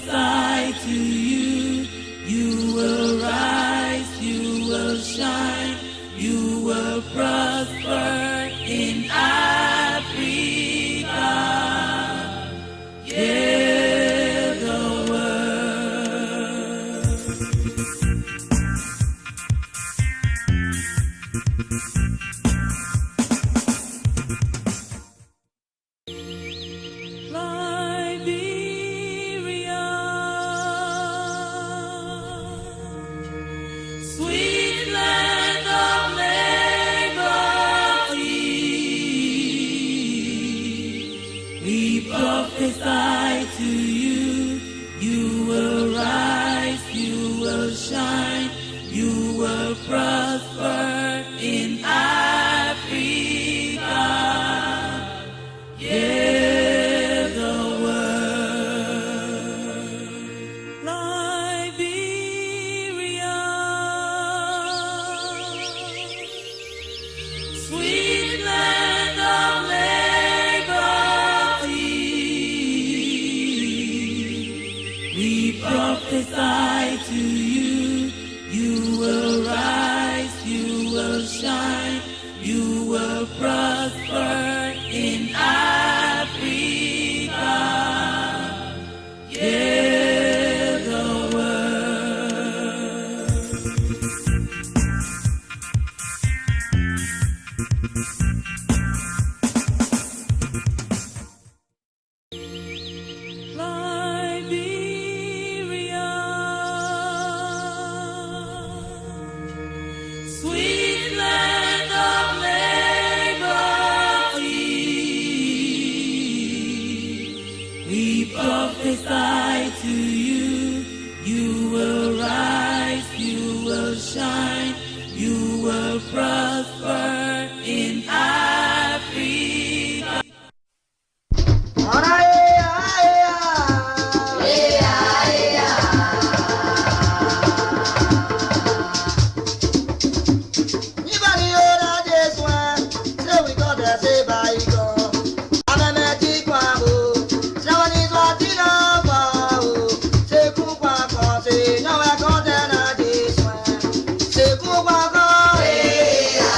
prophesy to you. You will rise, you will shine, you will prosper in Africa. Hear the word. Liberia, sweet land of liberty, we prophesy to you. You will rise, you will shine, you will prosper in Africa. Hear the word. Liberia, sweet land of liberty, we prophesy to you. You will rise, you will shine, you will prosper in Africa. Hear the word. Liberia, sweet land of liberty, we prophesy to you. You will rise, you will shine, you will prosper in Africa. Yeah.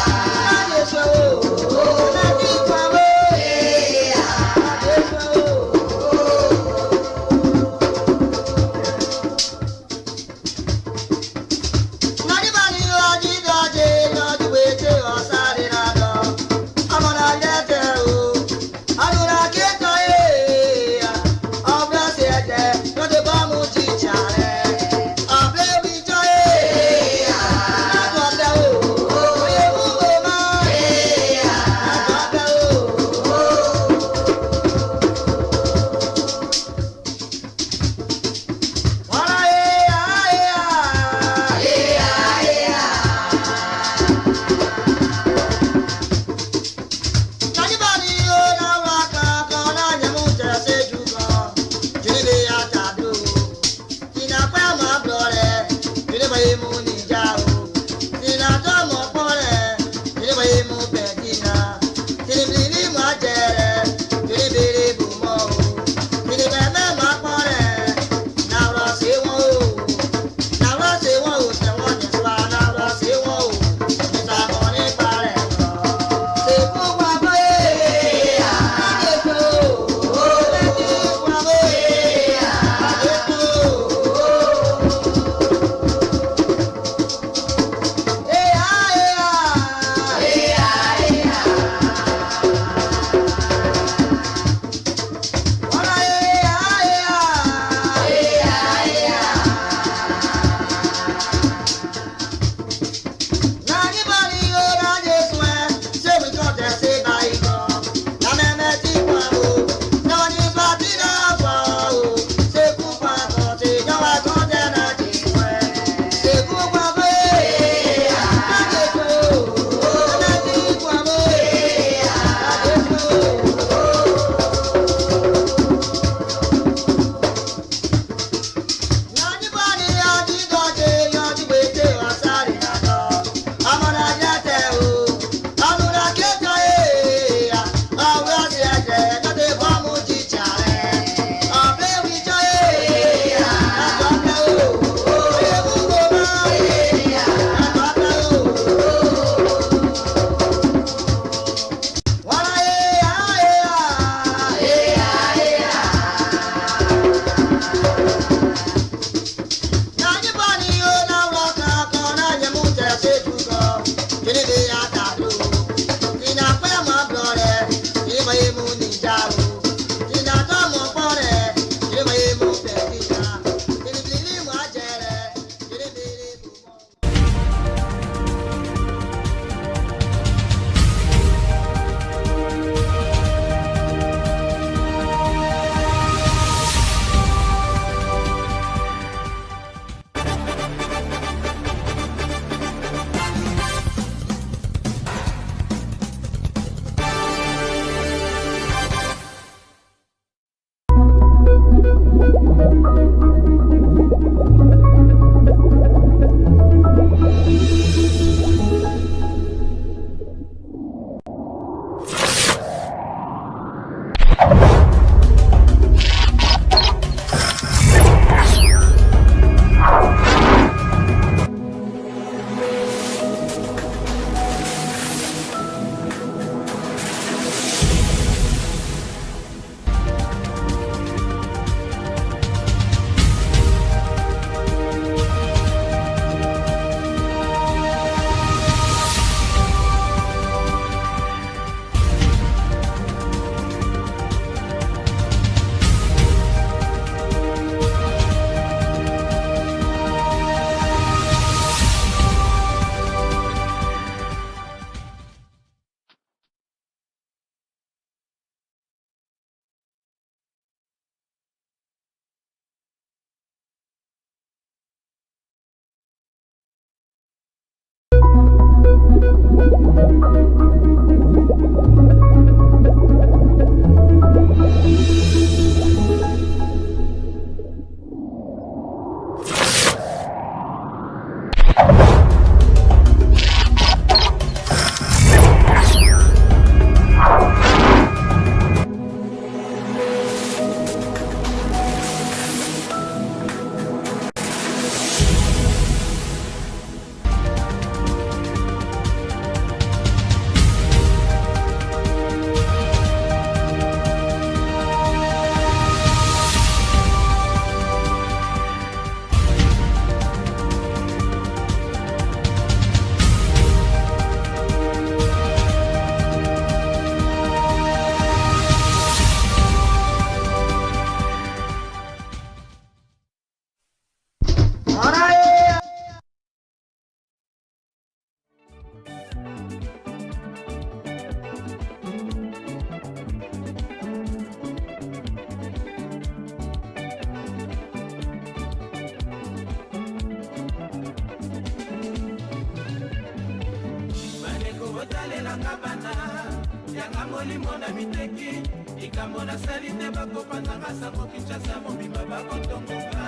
molimo na miteki likambo nasali te bakopanzanga sango Kinshasa mobimba bakotongoka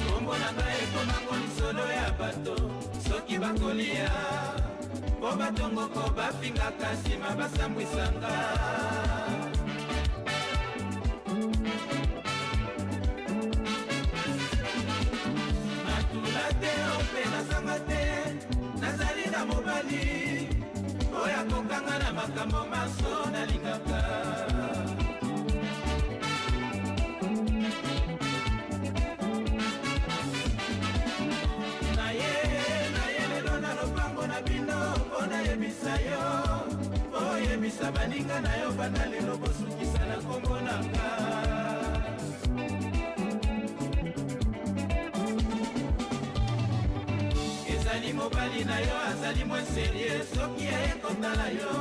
kombo na ngai ekomango lisolo ya bato soki bakolia po batongoko bafingaka nsima basambwisanga natula te ope nazanga te nazali na mobali oyo akokanga na makambo maso nalingaka naye lelo na lopango na bino mpo nayebisa yo oyebisa baninga na yo banda lelo bosukisa na kombo nanga ezali mobali na yo azali mwa serie soki aye kotala yo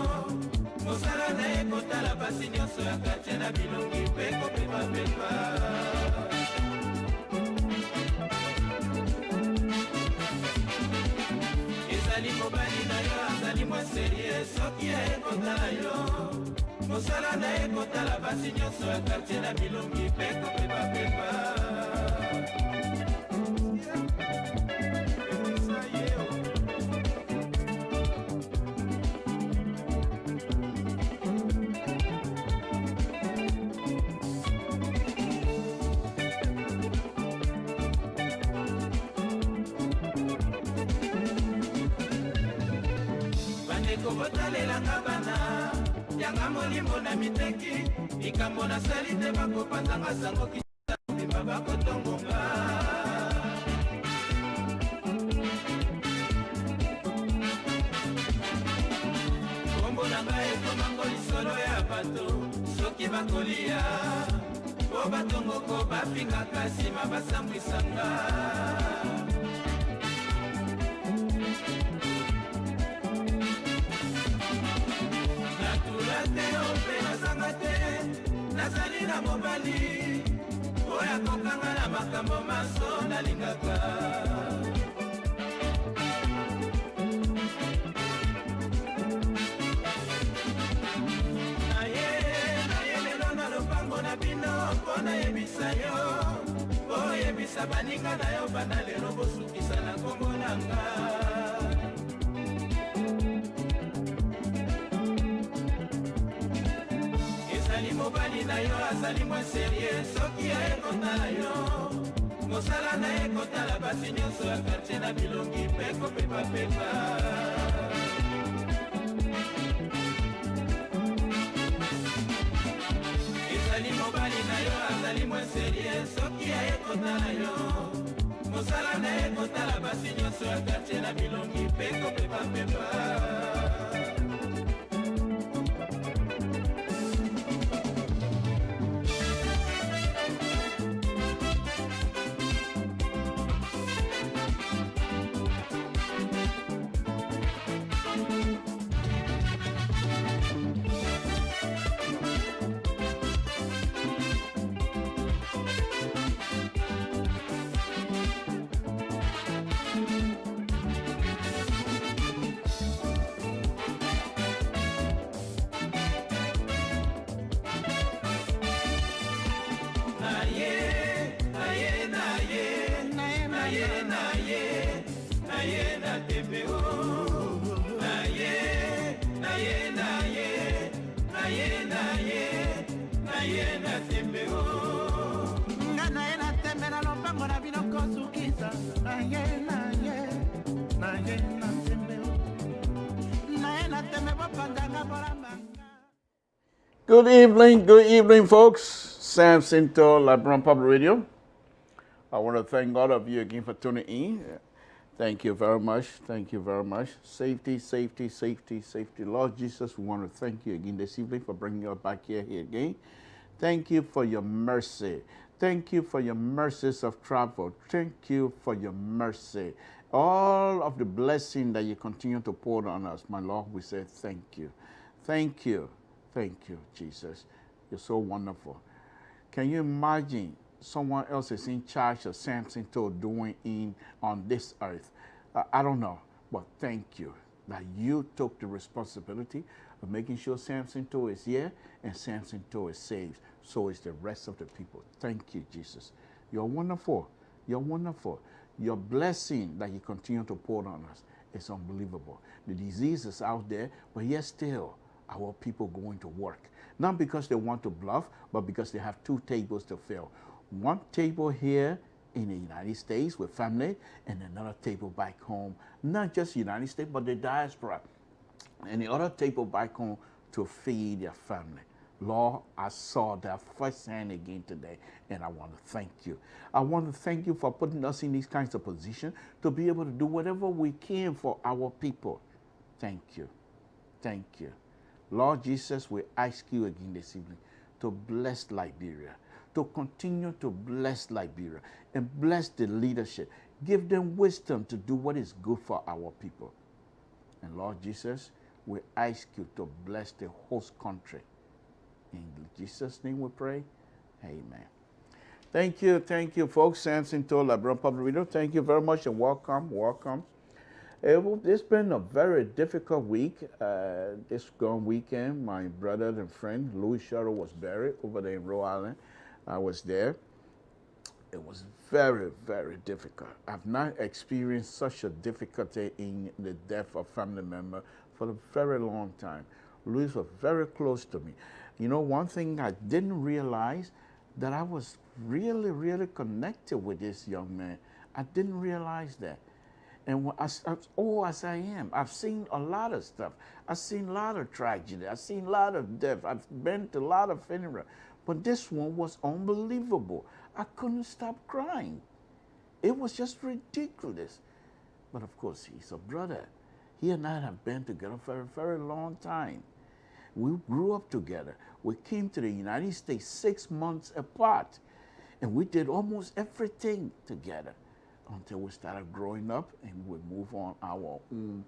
mosala na ye kotala basi nyonso ya kartie na bilongi mpe kopepapepa ezali mobali na yo azali mwa serie soki aye kotala yo mosala na ye kotala basi nyonso ya kartie na bilongi mpe kopepapepa kobotalelanga bana yanga molimo na miteki likambo nasali te bakopanzanga sango Kinshasa mobimba bakotongonga kombo na ngai ekomango lisolo ya bato soki bakolia po batongoko bafingaka nsima basambwisanga nazali na mobali oyo akokanga na makambo maso nalingaka naye lelo na lopango na bino mpo nayebisa yo oyebisa baninga na yo banda lelo bosukisa na kombo nanga mobali na yo azali mwa serie soki aye kotala yo mosala na ye kotala basi nyonso ya kartie na bilongi mpe kopepapepa ezali mobali na yo azali mwa serie soki aye kotala yo mosala na ye kotala basi nyonso ya kartie na bilongi mpe kopepapepa Good evening, folks. Samson to Labron Public Radio. I want to thank all of you again for tuning in. Thank you very much. Thank you very much. Safety, safety, safety, safety. Lord Jesus, we want to thank you again this evening for bringing us back here again. Thank you for your mercy. Thank you for your mercies of travel. Thank you for your mercy. All of the blessing that you continue to pour on us, my Lord, we say thank you. Thank you, Jesus. You're so wonderful. Can you imagine someone else is in charge of Samson to doing on this earth. I don't know, but thank you that you took the responsibility of making sure Samson Toe is here and Samson Toe is saved. So is the rest of the people. Thank you, Jesus. You're wonderful. You're wonderful. Your blessing that you continue to pour on us is unbelievable. The disease is out there, but yet still our people going to work. Not because they want to bluff, but because they have two tables to fill. One table here in the United States with family, and another table back home, not just the United States, but the diaspora. And the other table back home to feed their family. Lord, I saw that firsthand again today, and I want to thank you. I want to thank you for putting us in these kinds of positions to be able to do whatever we can for our people. Thank you. Thank you. Lord Jesus, we ask you again this evening to bless Liberia, to continue to bless Liberia and bless the leadership. Give them wisdom to do what is good for our people. And Lord Jesus, we ask you to bless the host country. In Jesus' name we pray. Amen. Thank you, folks. Samson Toe, LeBron Public Radio. Thank you very much and welcome. It's been a very difficult week. This gone weekend, my brother and friend Louis Shuttle was buried over there in Rhode Island. I was there. It was very, very difficult. I've not experienced such a difficulty in the death of family member for a very long time. Louis was very close to me. You know, one thing I didn't realize, that I was really, really connected with this young man. I didn't realize that. And as old as I am, I've seen a lot of stuff. I've seen a lot of tragedy. I've seen a lot of death. I've been to a lot of funerals. But this one was unbelievable. I couldn't stop crying. It was just ridiculous. But of course, he's a brother. He and I have been together for a very long time. We grew up together. We came to the United States 6 months apart. And we did almost everything together until we started growing up and we moved on our own,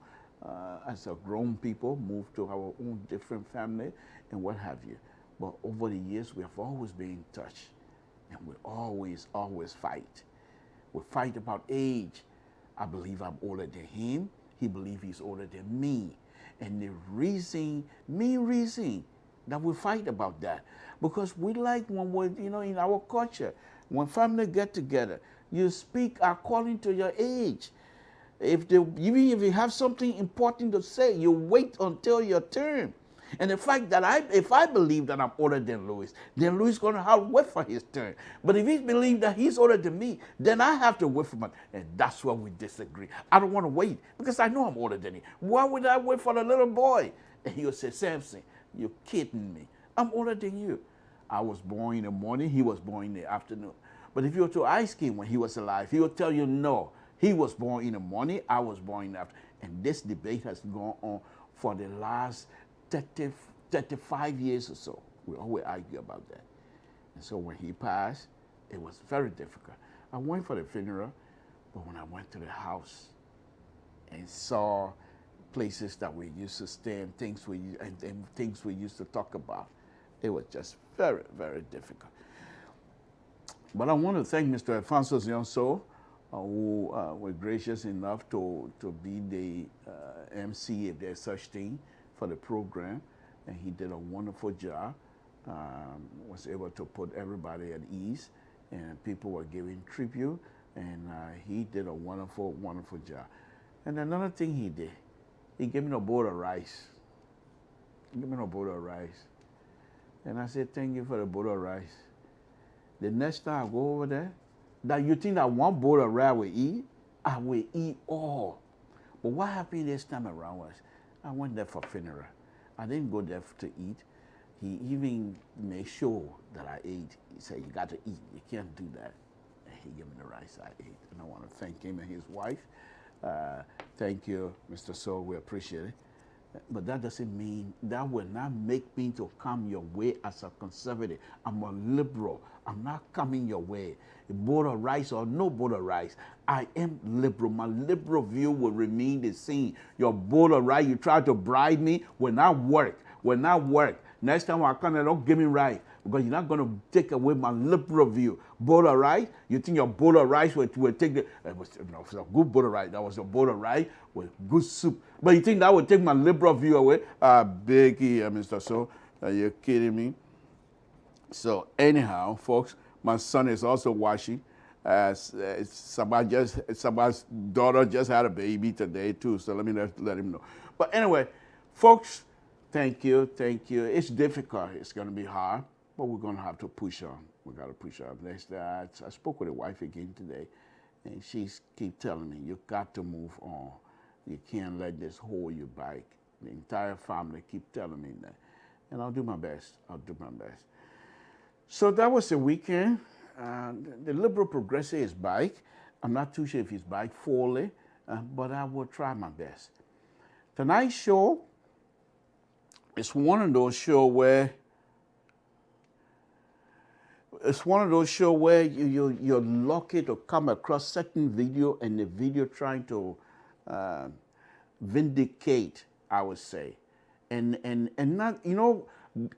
as a grown people, moved to our own different family and what have you. But over the years, we have always been in touch. And we always fight. We fight about age. I believe I'm older than him. He believes he's older than me. And the main reason that we fight about that, because we like when we're, in our culture, when family get together, you speak according to your age. Even if you have something important to say, you wait until your turn. And the fact that if I believe that I'm older than Louis, then Louis is going to have to wait for his turn. But if he believes that he's older than me, then I have to wait for him. And that's where we disagree. I don't want to wait because I know I'm older than him. Why would I wait for the little boy? And he'll say, Samson, you're kidding me. I'm older than you. I was born in the morning. He was born in the afternoon. But if you were to ask him when he was alive, he will tell you no. He was born in the morning. I was born in the afternoon. And this debate has gone on for the last 35 years or so. We always argue about that. And so when he passed, it was very difficult. I went for the funeral, but when I went to the house and saw places that we used to stay and things we used to talk about, it was just very, very difficult. But I want to thank Mr. Alfonso Zionso, who were gracious enough to be the MC, if there's such thing, for the program, and he did a wonderful job. Was able to put everybody at ease, and people were giving tribute, and he did a wonderful, wonderful job. And another thing he did, he gave me a bowl of rice. And I said, thank you for the bowl of rice. The next time I go over there, that you think that one bowl of rice I will eat all. But what happened this time around was, I went there for funeral. I didn't go there to eat. He even made sure that I ate. He said, you got to eat. You can't do that. And he gave me the rice I ate. And I want to thank him and his wife. Thank you, Mr. So. We appreciate it. But that doesn't mean, that will not make me to come your way as a conservative. I'm a liberal. I'm not coming your way. Bowl of rice or no bowl of rice, I am liberal. My liberal view will remain the same. Your bowl of rice, you try to bribe me, will not work. Next time I come, don't get me right. Because you're not going to take away my liberal view. Bowl of rice, you think your bowl of rice will take the, it was a good bowl of rice. That was a bowl of rice with good soup. But you think that would take my liberal view away? Big here, Mr. So, are you kidding me? So anyhow, folks, my son is also watching. Somebody's daughter just had a baby today too, so let me let him know. But anyway, folks, thank you. It's difficult. It's going to be hard, but we're going to have to push on. We got to push on. I spoke with a wife again today, and she keep telling me, you got to move on. You can't let this hold you back. The entire family keep telling me that, and I'll do my best. So that was the weekend. The Liberal Progressive is back. I'm not too sure if he's back fully, but I will try my best. Tonight's show is one of those shows where you're lucky to come across certain video, and the video trying to vindicate, I would say, and not, you know,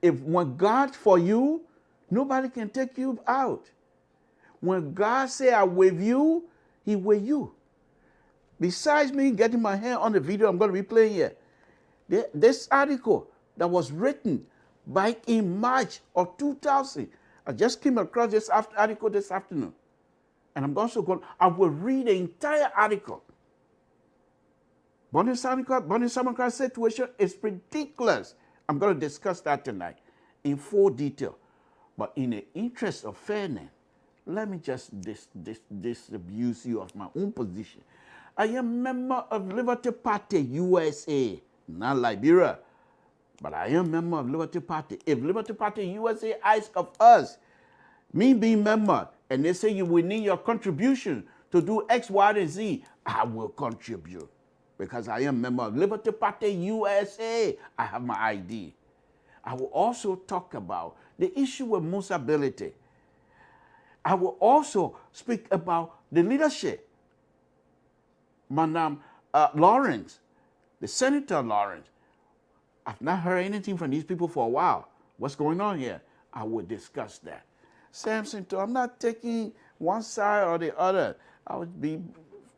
if when God's for you, nobody can take you out. When God say I with you, he with you. Besides me getting my hand on the video I'm going to be playing here, this article that was written back in March of 2000, I just came across this article this afternoon. And I will read the entire article. Bonnie Samarkand's situation is ridiculous. I'm going to discuss that tonight in full detail. But in the interest of fairness, let me just disabuse you of my own position. I am a member of Liberty Party USA, not Liberia, but I am a member of Liberty Party. If Liberty Party USA asks of us, me being member, and they say you will need your contribution to do X, Y, and Z, I will contribute because I am a member of Liberty Party USA. I have my ID. I will also talk about the issue with mosability. I will also speak about the leadership. Madam Lawrence, the Senator Lawrence. I've not heard anything from these people for a while. What's going on here? I will discuss that. Samson, too, I'm not taking one side or the other. I would be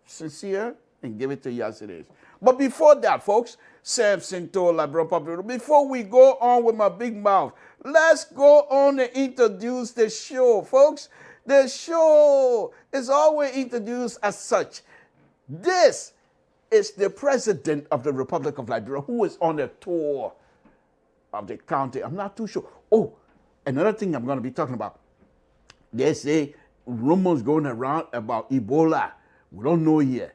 sincere and give it to you as it is. But before that, folks, Samson told Liberal Public, before we go on with my big mouth, let's go on and introduce the show, folks. The show is always introduced as such. This is the President of the Republic of Liberia who is on a tour of the county. I'm not too sure. Oh, another thing I'm going to be talking about. There's a rumors going around about Ebola. We don't know yet.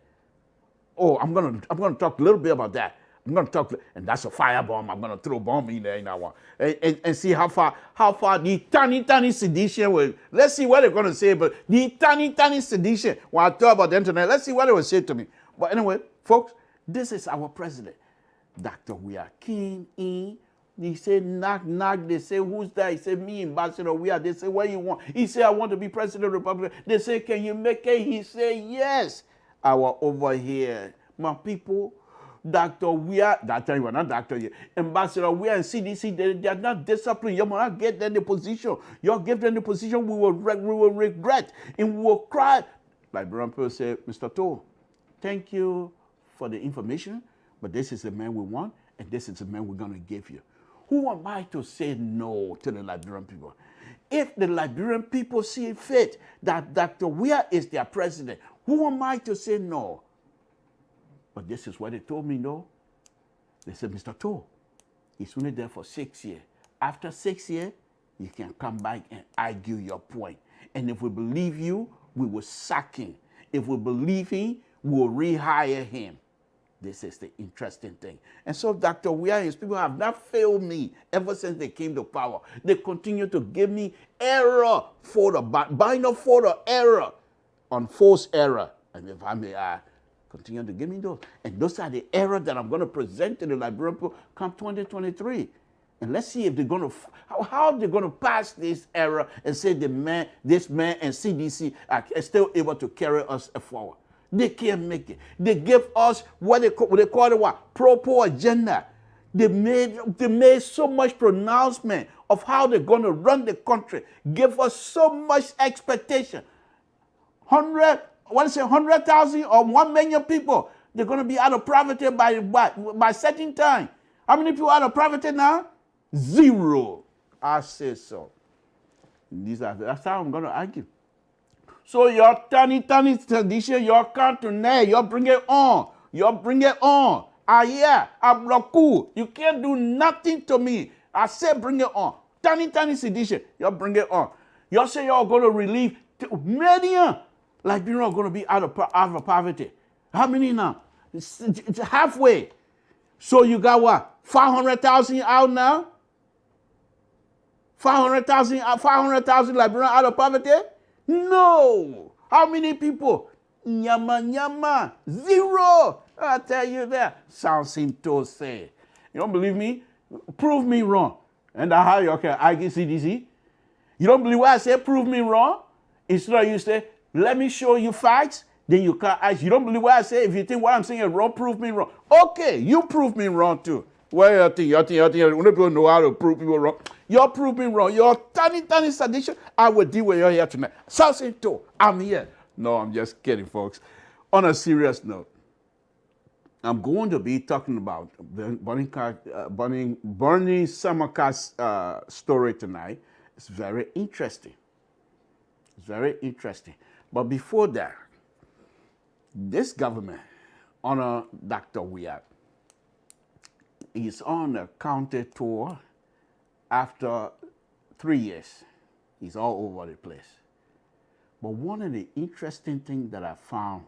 Oh, I'm going to talk a little bit about that. I'm going to talk, and that's a firebomb. I'm going to throw a bomb in there in that one. And see how far the tiny sedition will, let's see what they're going to say, but the tiny sedition, when I talk about the internet, let's see what they will say to me. But anyway, folks, this is our president, Dr. Weah King E. He said, knock, knock. They say, who's that? He said, me, Ambassador Weah. They say, what you want? He said, I want to be president of the Republic. They say, can you make it? He said, yes. I was over here. My people, Dr. Weah, that time you were not Dr. yet, Ambassador Weah and CDC, they are not disciplined. You will not get them the position. You give them the position, we will regret and we will cry. Like Brown people said, Mr. Toh, thank you for the information, but this is the man we want, and this is the man we're going to give you. Who am I to say no to the Liberian people? If the Liberian people see fit that Dr. Weah is their president, who am I to say no? But this is what they told me, no. They said, Mr. Toh, he's only there for 6 years. After 6 years, you can come back and argue your point. And if we believe you, we will sack him. If we believe him, we will rehire him. This is the interesting thing. And so Dr. Weah and his people have not failed me ever since they came to power. They continue to give me error photo, binder photo error on false error. And if I may continue to give me those. And those are the errors that I'm going to present to the Liberian people come 2023. And let's see if they're going to, how they're going to pass this error and say this man and CDC are still able to carry us forward. They can't make it. They give us what they call it what? Pro-poor agenda. They made so much pronouncement of how they're going to run the country. Give us so much expectation. 100,000 or 1 million people, they're going to be out of poverty by certain time. How many people are out of poverty now? 0. I say so. That's how I'm going to argue. So your tiny tradition, your cantonais, you bring it on. You bring it on. I'm not cool. You can't do nothing to me. I say bring it on. Tiny sedition, you bring it on. You say you're going to relieve million. Like you're not going to be out of poverty. How many now? It's halfway. So you got what? 500,000 out now? 500,000 Liberians out of poverty? No. How many people? Nyama. 0. I tell you that. Samson say. You don't believe me? Prove me wrong. And that's how you can argue CDC. You don't believe what I say? Prove me wrong. Instead of you say, let me show you facts. Then you can't ask. You don't believe what I say? If you think what I'm saying is wrong, prove me wrong. Okay, you prove me wrong too. Well, you think, when people know how to prove people wrong, you prove me wrong. Your tiny sedition, I will deal with you here tonight. Samson, I'm here. No, I'm just kidding, folks. On a serious note, I'm going to be talking about Bernie Samakar's story tonight. It's very interesting. It's very interesting. But before that, this government, under Dr. Weah, is on a county tour after 3 years. He's all over the place. But one of the interesting things that I found,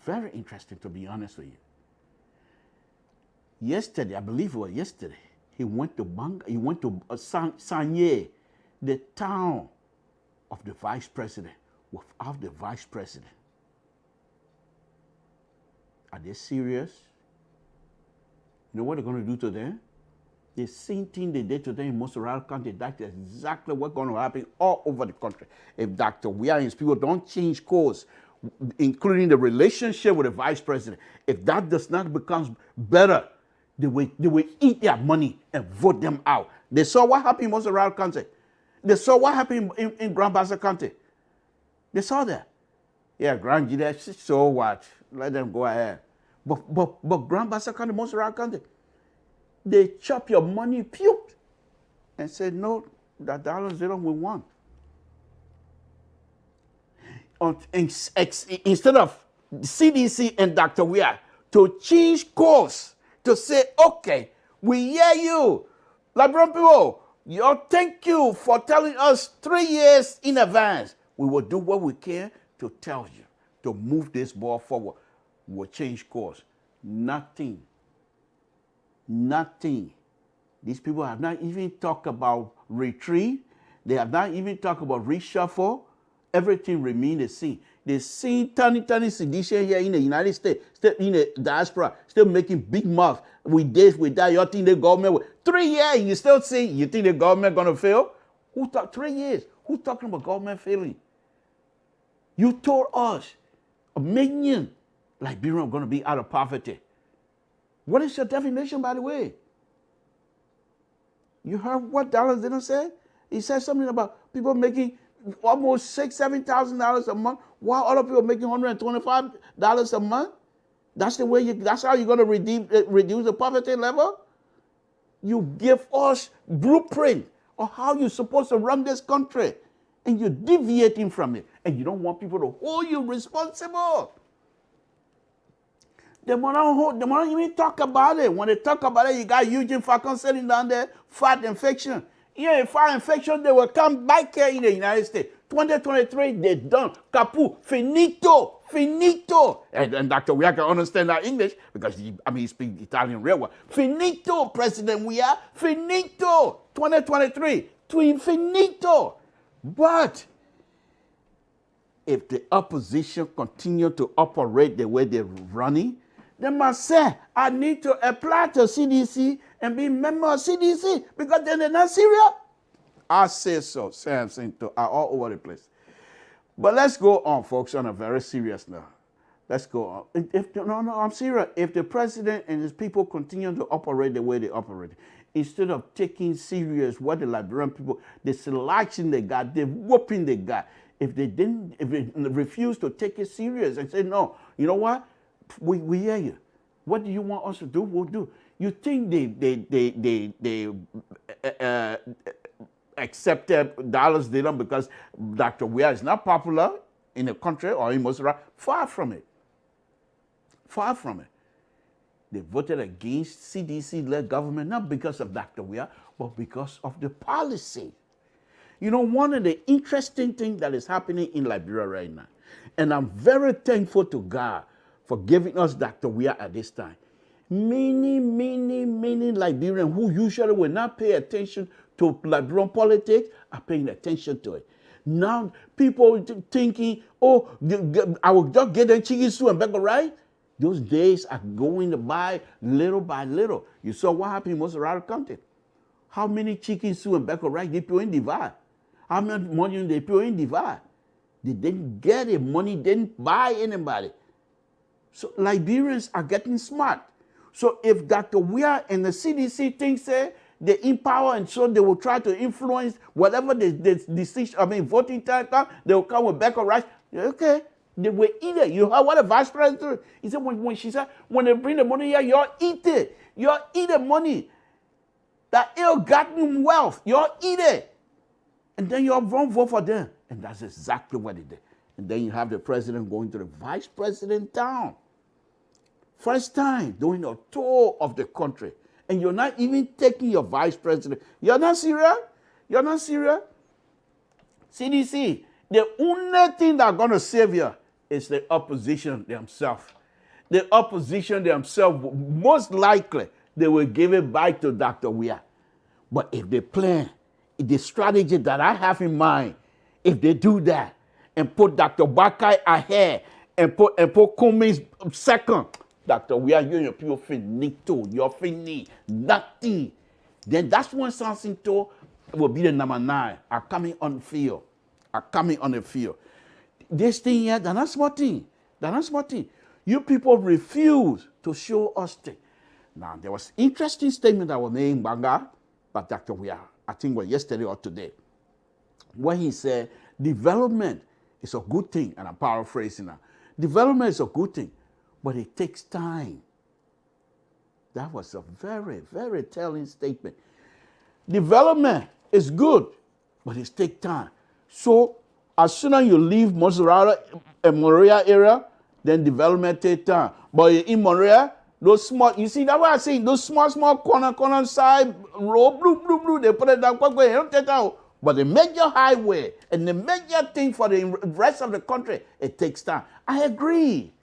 very interesting to be honest with you, yesterday, I believe it was yesterday, he went to Sanye, the town of the vice president, without the vice president. Are they serious? You know what they're going to do to them? The same thing they did to them in Montserrat County, that's exactly what's going to happen all over the country. If Dr. Weah and his people don't change course, including the relationship with the vice president, if that does not become better, they will eat their money and vote them out. They saw what happened in Montserrat County. They saw what happened in Grand Bassa County. They saw that. Yeah, Grand Gida, so what? Let them go ahead. But Grand Bassa County, Montserrat County, they chop your money, puked, and said, no, that dollars they don't want. Instead of CDC and Dr. Weah to change course, to say, okay, we hear you. Liberian people, thank you for telling us 3 years in advance. We will do what we can to tell you, to move this ball forward. We will change course. Nothing. These people have not even talked about retreat. They have not even talked about reshuffle. Everything remains the same. The same tiny sedition here in the United States, still in the diaspora, still making big mouth with this, with that. You think the government will 3 years, you still say you think the government gonna fail? Who talk 3 years? Who's talking about government failing? You told us 1 million Liberians are gonna be out of poverty. What is your definition, by the way? You heard what Dallas didn't say? He said something about people making almost $6,000-7,000 a month, while other people are making $125 a month. That's the way that's how you're going to reduce the poverty level. You give us blueprint of how you're supposed to run this country, and you're deviating from it, and you don't want people to hold you responsible. They won't even talk about it. When they talk about it, you got Eugene Falcon sitting down there, fat infection. Yeah, fat infection, they will come back here in the United States. 2023, they're done. Capu, finito. And Dr. Weah can understand that English because he speaks Italian real well. Finito, President Weah. Finito. 2023, to infinito. But if the opposition continue to operate the way they're running, they must say, I need to apply to CDC and be a member of CDC because then they're not serious. I say so, Samson, are all over the place. But let's go on, folks, on a very serious note. Let's go on. No, I'm serious. If the president and his people continue to operate the way they operate, instead of taking serious what the Liberian people, the selection they got, the whooping they got, if they refuse to take it serious and say, no, you know what? We hear you. What do you want us to do? We'll do. You think they accepted dollars they don't because Dr. Weah is not popular in the country or in Mosera? Far from it. Far from it. They voted against CDC-led government, not because of Dr. Weah, but because of the policy. You know, one of the interesting things that is happening in Liberia right now, and I'm very thankful to God for giving us Dr. Weah at this time. Many Liberians who usually will not pay attention to Liberian politics are paying attention to it. Now, people thinking, oh, I will just get them chicken soup and bagel rice. Those days are going by little by little. You saw what happened in Mosera County. How many chicken soup and bagel rice they pay in divide? How much money they pay in divide? They didn't get it. Money didn't buy anybody. So Liberians are getting smart. So if Dr. Weah and the CDC think they empower and so they will try to influence whatever the decision, voting time comes, they will come with bagel rice. Okay. They will eat it. You heard what the vice president did? He said, when she said, when they bring the money here, you all eat it. You all eat the money. That ill-gotten wealth, you all eat it. And then you all vote for them. And that's exactly what they did. And then you have the president going to the vice president town. First time doing a tour of the country. And you're not even taking your vice president. You're not serious? You're not serious? CDC, the only thing that's going to save you is the opposition themselves. The opposition themselves, most likely, they will give it back to Dr. Weah. But if they plan, the strategy that I have in mind, if they do that and put Dr. Bakai ahead and put Cummings second, Dr. Weah, you and your people finito, you're finito, nothing. Then that's when Samson will be the number 9, are coming on the field. Are coming on the field. This thing here, they're not small thing. They're not small thing. You people refuse to show us things. Now, there was interesting statement that was made in Banga by Dr. Weah, I think it was yesterday or today, when he said, development is a good thing, and I'm paraphrasing now. Development is a good thing, but it takes time. That was a very, very telling statement. Development is good, but it takes time. So, as soon as you leave Mosera and Morea area, then development takes time. But in Morea, those small, you see, that's what I'm saying, those small corner side road, blue, they put it down quick, they don't take out. But the major highway and the major thing for the rest of the country, it takes time. I agree.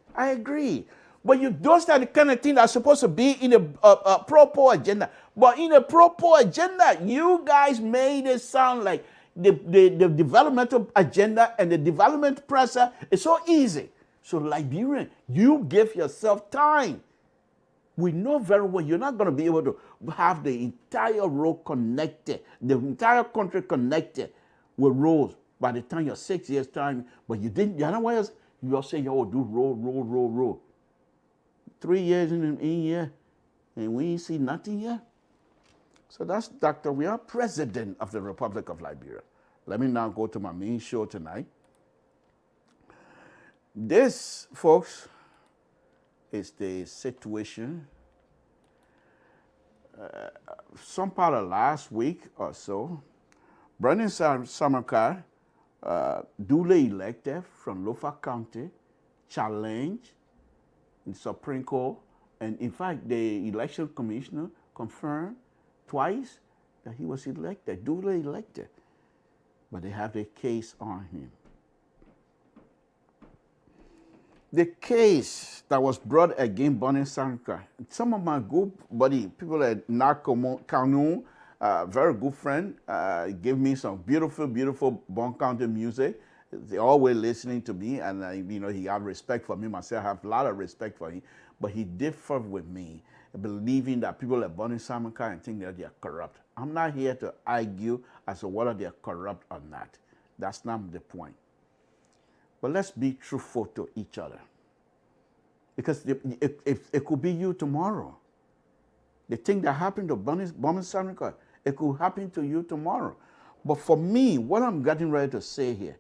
But those are the kind of things that are supposed to be in a pro-poor agenda. But in a pro-poor agenda, you guys made it sound like the developmental agenda and the development pressure is so easy. So Liberian, you give yourself time. We know very well you're not going to be able to have the entire road connected, the entire country connected with roads by the time you're 6 years' time. But you didn't, you know what else? You all say, yo, do road. 3 years in here, and we ain't see nothing yet. So that's Dr. Weah, President of the Republic of Liberia. Let me now go to my main show tonight. This, folks, is the situation. Some part of last week or so, Brendan Samarkand, duly elected from Lofa County, challenged in Supreme Court, and in fact, the election commissioner confirmed twice that he was elected, duly elected. But they have the case on him. The case that was brought against Bonnie Sanka, some of my good buddy, people at Kanu, very good friend, gave me some beautiful Bon County music. They always listening to me, and he have respect for me. Myself, I have a lot of respect for him. But he differed with me, believing that people like Bonnie Sanka and think that they are corrupt. I'm not here to argue as to whether they are corrupt or not. That's not the point. But let's be truthful to each other. Because it could be you tomorrow. The thing that happened to Burning Samurai, it could happen to you tomorrow. But for me, what I'm getting ready to say here,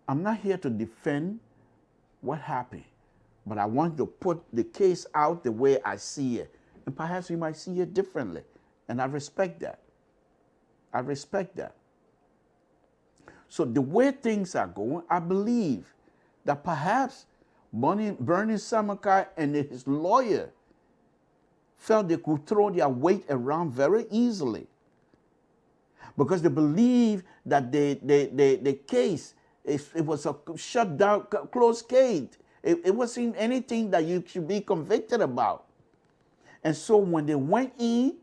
I'm not here to defend what happened, but I want to put the case out the way I see it. And perhaps you might see it differently. And I respect that. I respect that. So the way things are going, I believe that perhaps Bernie Samakai and his lawyer felt they could throw their weight around very easily because they believe that the case, it was a shut down, closed case. It wasn't anything that you should be convicted about. And so when they went in,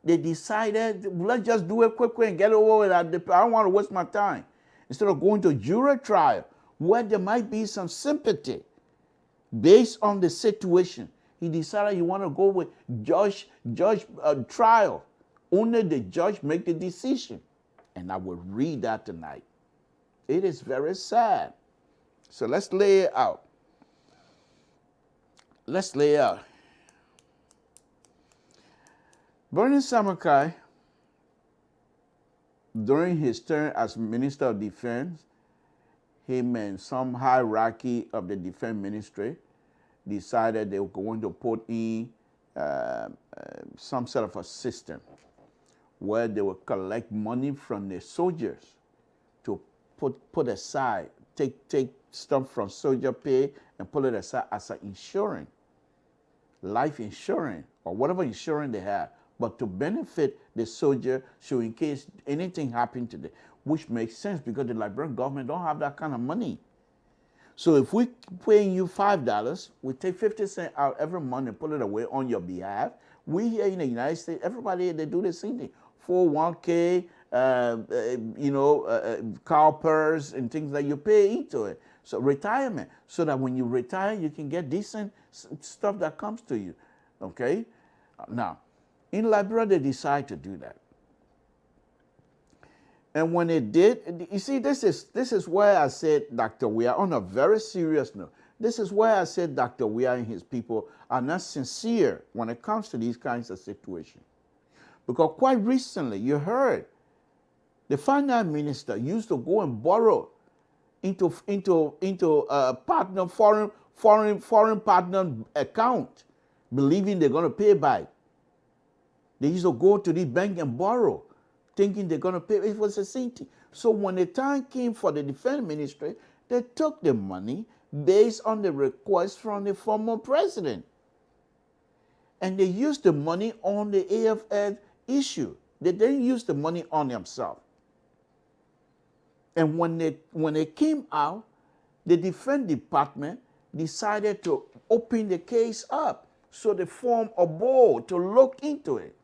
they decided, let's just do it quickly and get over with it. I don't want to waste my time. Instead of going to a jury trial where there might be some sympathy based on the situation, he decided he wanted to go with judge trial. Only the judge make the decision. And I will read that tonight. It is very sad. So let's lay it out. Let's lay it out. Bernie Samakai, during his term as Minister of Defense, him and some hierarchy of the Defense Ministry decided they were going to put in some sort of a system where they would collect money from the soldiers to put aside, take stuff from soldier pay and put it aside as an insurance, life insurance, or whatever insurance they have, but to benefit the soldier, so in case anything happened to them, which makes sense because the Liberian government don't have that kind of money. So if we paying you $5, we take 50 cents out every month and put it away on your behalf. We here in the United States, everybody, they do the same thing. 401k, CalPERS and things that you pay into it. So retirement, so that when you retire, you can get decent stuff that comes to you, okay? Now, in Liberia, they decide to do that. And when they did, you see, this is where I said Dr. Weah, on a very serious note, this is where I said Dr. Weah and his people are not sincere when it comes to these kinds of situations. Because quite recently, you heard the finance minister used to go and borrow into partner foreign partner account, believing they're going to pay back. They used to go to the bank and borrow, thinking they're going to pay. It was the same thing. So when the time came for the defense ministry, they took the money based on the request from the former president. And they used the money on the AFL issue. They didn't use the money on themselves. And when they came out, the Defense Department decided to open the case up. So they formed a board to look into it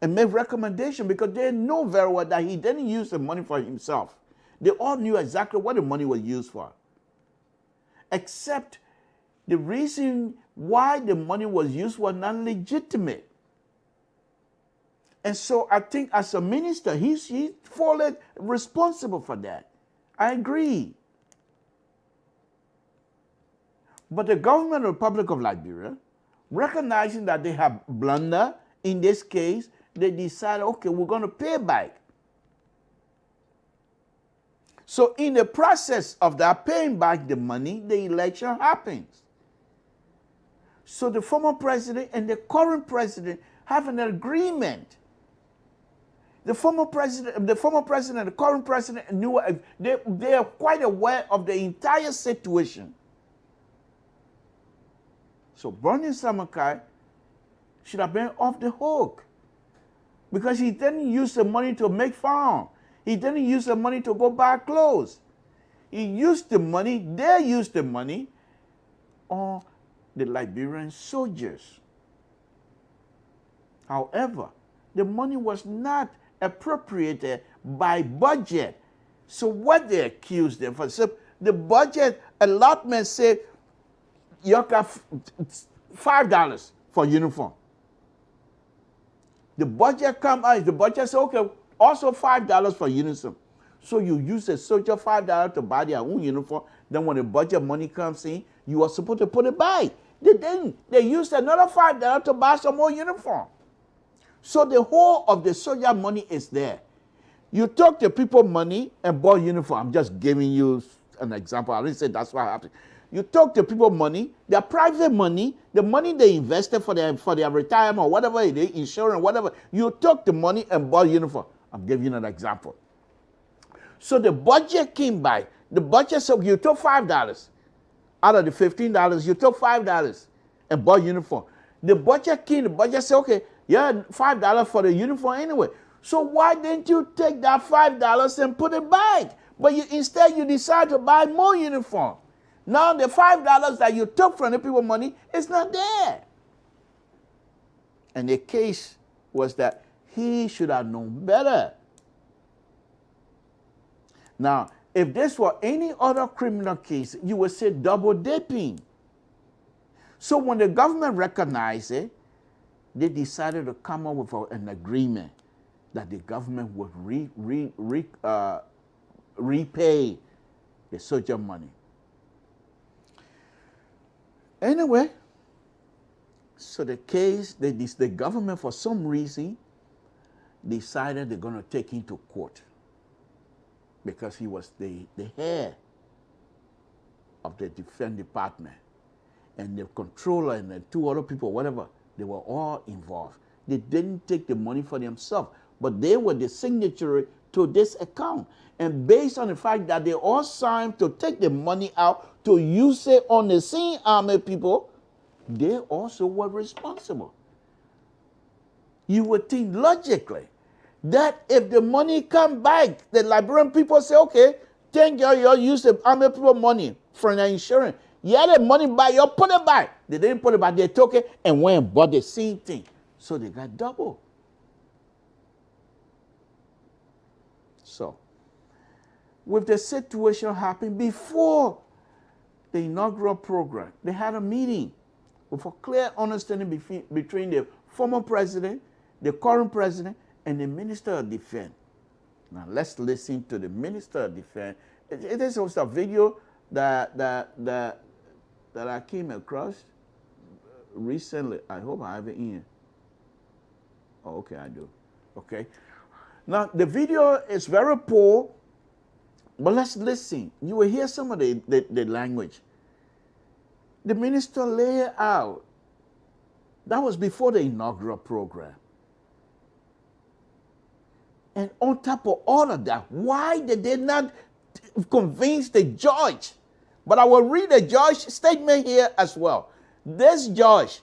and make recommendation, because they know very well that he didn't use the money for himself. They all knew exactly what the money was used for. Except the reason why the money was used was not legitimate. And so I think as a minister, he's fully responsible for that. I agree. But the government of the Republic of Liberia, recognizing that they have blunder in this case, they decided, okay, we're going to pay back. So in the process of that paying back the money, the election happens. So the former president and the current president have an agreement. The former president and the current president knew, they are quite aware of the entire situation. So Bernie Samakai should have been off the hook, because he didn't use the money to make farm. He didn't use the money to go buy clothes. He used the money, they used the money on the Liberian soldiers. However, the money was not appropriated by budget. So what they accused them for, so the budget allotment said, you got $5 for uniform. The budget come out, the budget said, okay, also $5 for uniform. So you use the soldier $5 to buy their own uniform. Then when the budget money comes in, You were supposed to put it back. They didn't. They used another $5 to buy some more uniform. So the whole of the soldier money is there. You took the people money and bought uniform. I'm just giving you an example. I didn't say that's what happened. You took the people money, their private money, the money they invested for their retirement or whatever it is, insurance, whatever. You took the money and bought uniform. I'm giving you an example. So the budget came by. The budget said you took $5 out of the $15. You took $5 and bought uniform. The budget came. The budget said, okay, yeah, $5 for the uniform anyway. So why didn't you take that $5 and put it back? But instead you decide to buy more uniform. Now the $5 that you took from the people money is not there. And the case was that he should have known better. Now, if this were any other criminal case, you would say double dipping. So when the government recognized it, they decided to come up with an agreement that the government would repay the soldier money. Anyway, so the case, the government for some reason decided they're going to take him to court because he was the head of the Defense Department, and the controller and the two other people, whatever, they were all involved. They didn't take the money for themselves, but they were the signatory to this account. And based on the fact that they all signed to take the money out to use it on the same army people, they also were responsible. You would think logically that if the money come back, the Liberian people say, okay, thank you, you use the army people money for the insurance. You had the money back, you put it back. They didn't put it back, they took it and went and bought the same thing. So they got double. So, with the situation happening before the inaugural program, they had a meeting with a clear understanding between the former president, the current president, and the Minister of Defense. Now, let's listen to the Minister of Defense. It is also a video that I came across recently. I hope I have it in. Oh, okay, I do. Okay. Now, the video is very poor, but let's listen. You will hear some of the language. The minister laid out. That was before the inaugural program. And on top of all of that, why did they not convince the judge? But I will read the judge's statement here as well. This judge,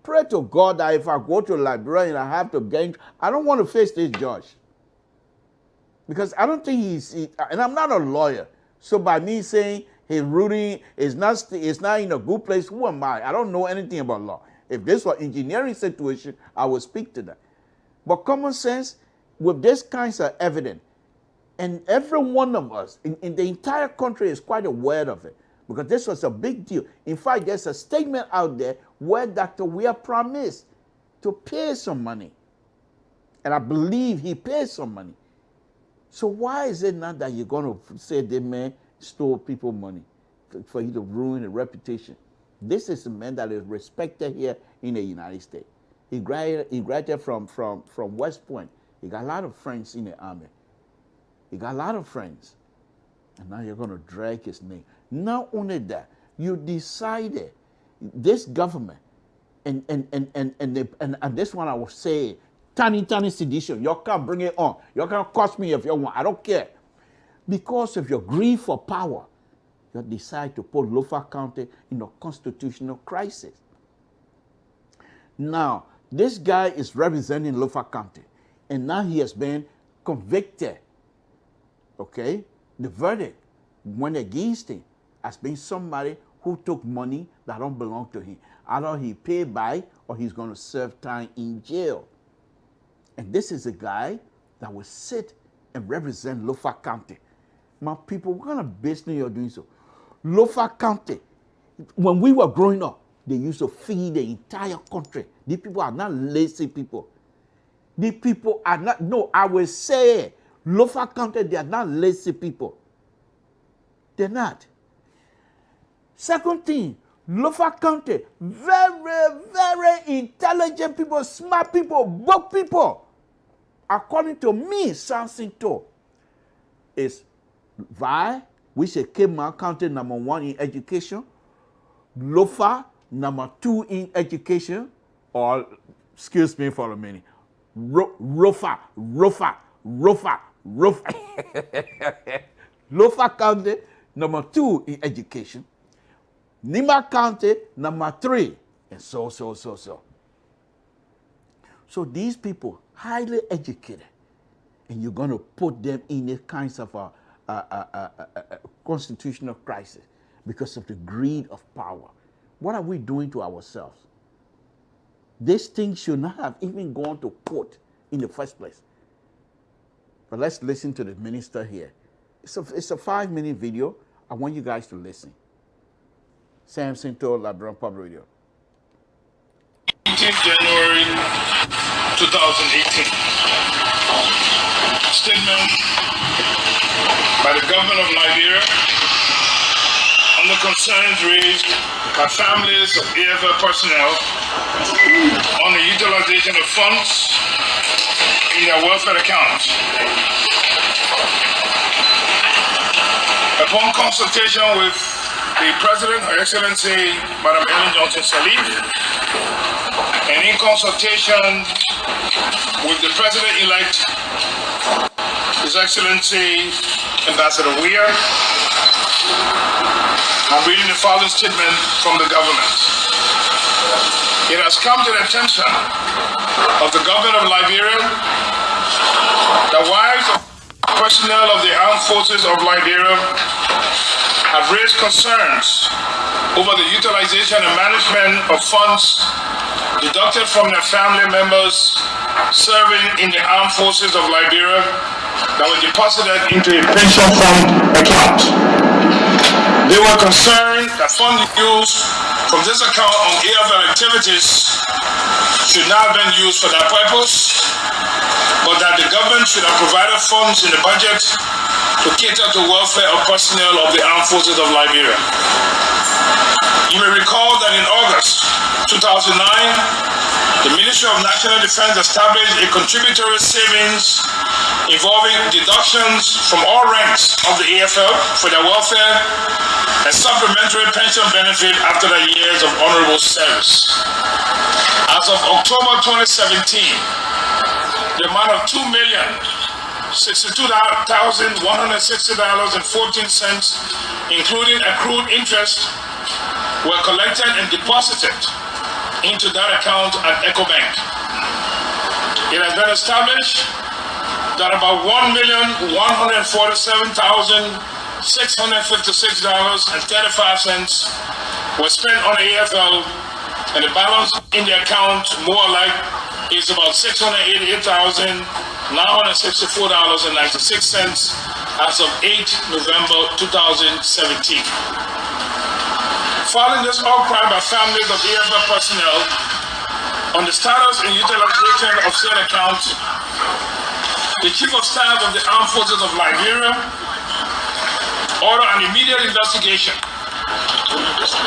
pray to God that if I go to Liberia and I have to gain, I don't want to face this judge. Because I don't think and I'm not a lawyer. So by me saying his ruling is not in a good place, who am I? I don't know anything about law. If this were engineering situation, I would speak to that. But common sense, with this kinds of evidence, and every one of us in the entire country is quite aware of it, because this was a big deal. In fact, there's a statement out there where Dr. Weah promised to pay some money. And I believe he paid some money. So why is it not that you're going to say the man stole people's money for you to ruin the reputation? This is a man that is respected here in the United States. He graduated from West Point. He got a lot of friends in the army. He got a lot of friends. And now you're going to drag his name. Not only that, you decided this government, and this one I will say, tiny sedition. You can bring it on. You can cost me if you want. I don't care. Because of your greed for power, you decide to put Lofa County in a constitutional crisis. Now, this guy is representing Lofa County, and now he has been convicted. Okay? The verdict went against him as being somebody who took money that don't belong to him. Either he paid by or he's going to serve time in jail. And this is a guy that will sit and represent Lofa County. My people, what kind of business you're doing so? Lofa County, when we were growing up, they used to feed the entire country. These people are not lazy people. These people are not, no, I will say, Lofa County, they are not lazy people. They're not. Second thing, Lofa County, very, very intelligent people, smart people, book people. According to me, Samson too, is Vi, which is Kema County #1 in education, Lofa #2 in education, or excuse me for a minute, Rofa. Lofa County #2 in education, Nima County #3, and so. So these people, highly educated, and you're going to put them in a kinds of a constitutional crisis because of the greed of power. What are we doing to ourselves? This thing should not have even gone to court in the first place. But let's listen to the minister here. It's a 5-minute video. I want you guys to listen. Samson told Labron Public Radio. 18th January 2018. Statement by the government of Liberia on the concerns raised by families of AFL personnel on the utilization of funds in their welfare accounts. Upon consultation with the President, Her Excellency Madam Ellen Johnson Sirleaf, and in consultation with the President-elect, His Excellency Ambassador Weir, I'm reading the following statement from the government. It has come to the attention of the government of Liberia that wives of personnel of the armed forces of Liberia have raised concerns over the utilization and management of funds deducted from their family members serving in the armed forces of Liberia that were deposited into a pension fund account. They were concerned that funds used from this account on AFL activities should not have been used for that purpose, but that the government should have provided funds in the budget to cater to welfare of personnel of the armed forces of Liberia. You may recall that in August 2009, the Ministry of National Defense established a contributory savings involving deductions from all ranks of the AFL for their welfare and supplementary pension benefit after their years of honorable service. As of October 2017, the amount of $2,062,160.14, including accrued interest, were collected and deposited into that account at EcoBank. It has been established that about $1,147,656.35 was spent on AFL, and the balance in the account more like is about $688,964.96 as of 8 November 2017. Following this outcry by families of AFL personnel on the status and utilization of said accounts, the Chief of Staff of the Armed Forces of Liberia ordered an immediate investigation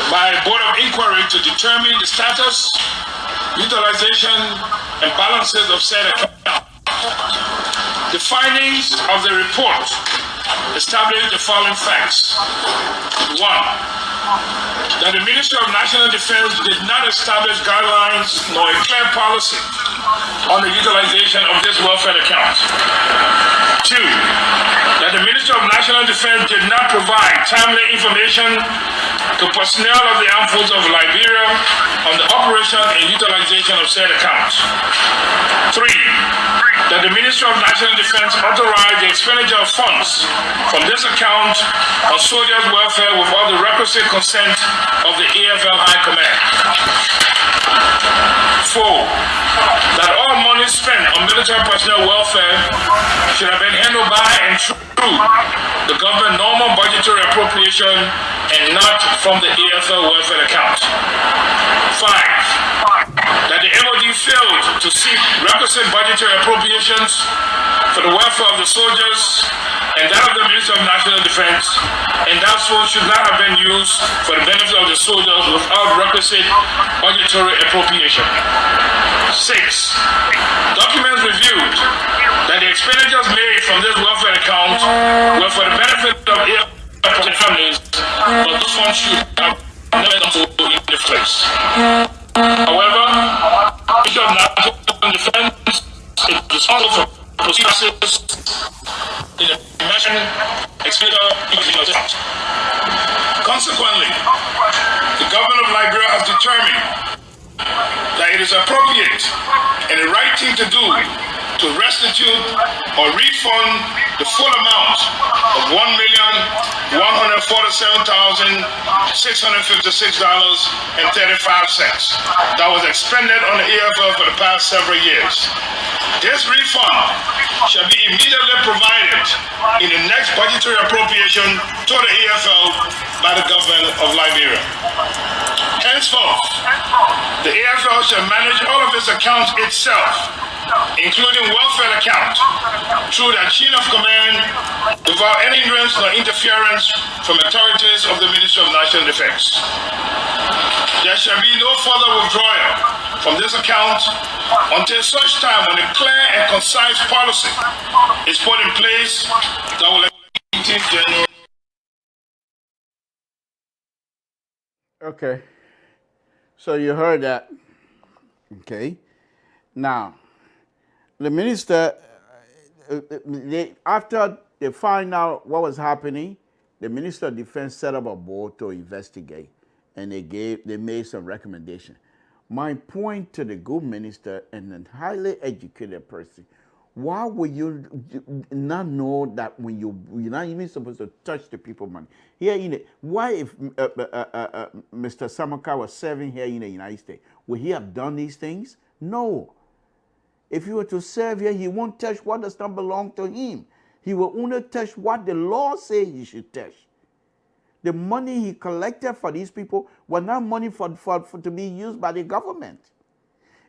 by a board of inquiry to determine the status, utilization, and balances of said account. The findings of the report establish the following facts. 1. That the Ministry of National Defense did not establish guidelines nor a clear policy on the utilization of this welfare account. 2. That the Ministry of National Defense did not provide timely information to personnel of the armed forces of Liberia on the operation and utilization of said account. 3. That the Ministry of National Defense authorized the expenditure of funds from this account on soldiers' welfare without the requisite consent of the AFL High Command. 4. That all money spent on military personnel welfare should have been handled by and through the government normal budgetary appropriation and not from the AFL welfare account. 5. That the MOD failed to seek requisite budgetary appropriations for the welfare of the soldiers and that of the Minister of National Defense, and that funds should not have been used for the benefit of the soldiers without requisite budgetary appropriation. 6. Documents reviewed that the expenditures made from this welfare account were for the benefit of air families, but those funds should have never come to in the place. However, the Ministry of National Defense is responsible for procedures in the mentioned expenditure. Consequently, the government of Liberia has determined that it is appropriate and the right thing to do to restitute or refund the full amount of $1,147,656.35 that was expended on the EFL for the past several years. This refund shall be immediately provided in the next budgetary appropriation to the EFL by the government of Liberia. Henceforth, the AFL shall manage all of its accounts itself, including welfare account, through the chain of command, without any hindrance nor interference from authorities of the Ministry of National Defense. There shall be no further withdrawal from this account until such time when a clear and concise policy is put in place that will January. Okay. So you heard that. Okay. Now, the minister, after they find out what was happening, the Minister of Defense set up a board to investigate, and they made some recommendation. My point to the good minister and a highly educated person, why would you not know that when you're not even supposed to touch the people money? Here why if Mr. Samaka was serving here in the United States, would he have done these things? No. If he were to serve here, he won't touch what does not belong to him. He will only touch what the law says he should touch. The money he collected for these people was not money for to be used by the government.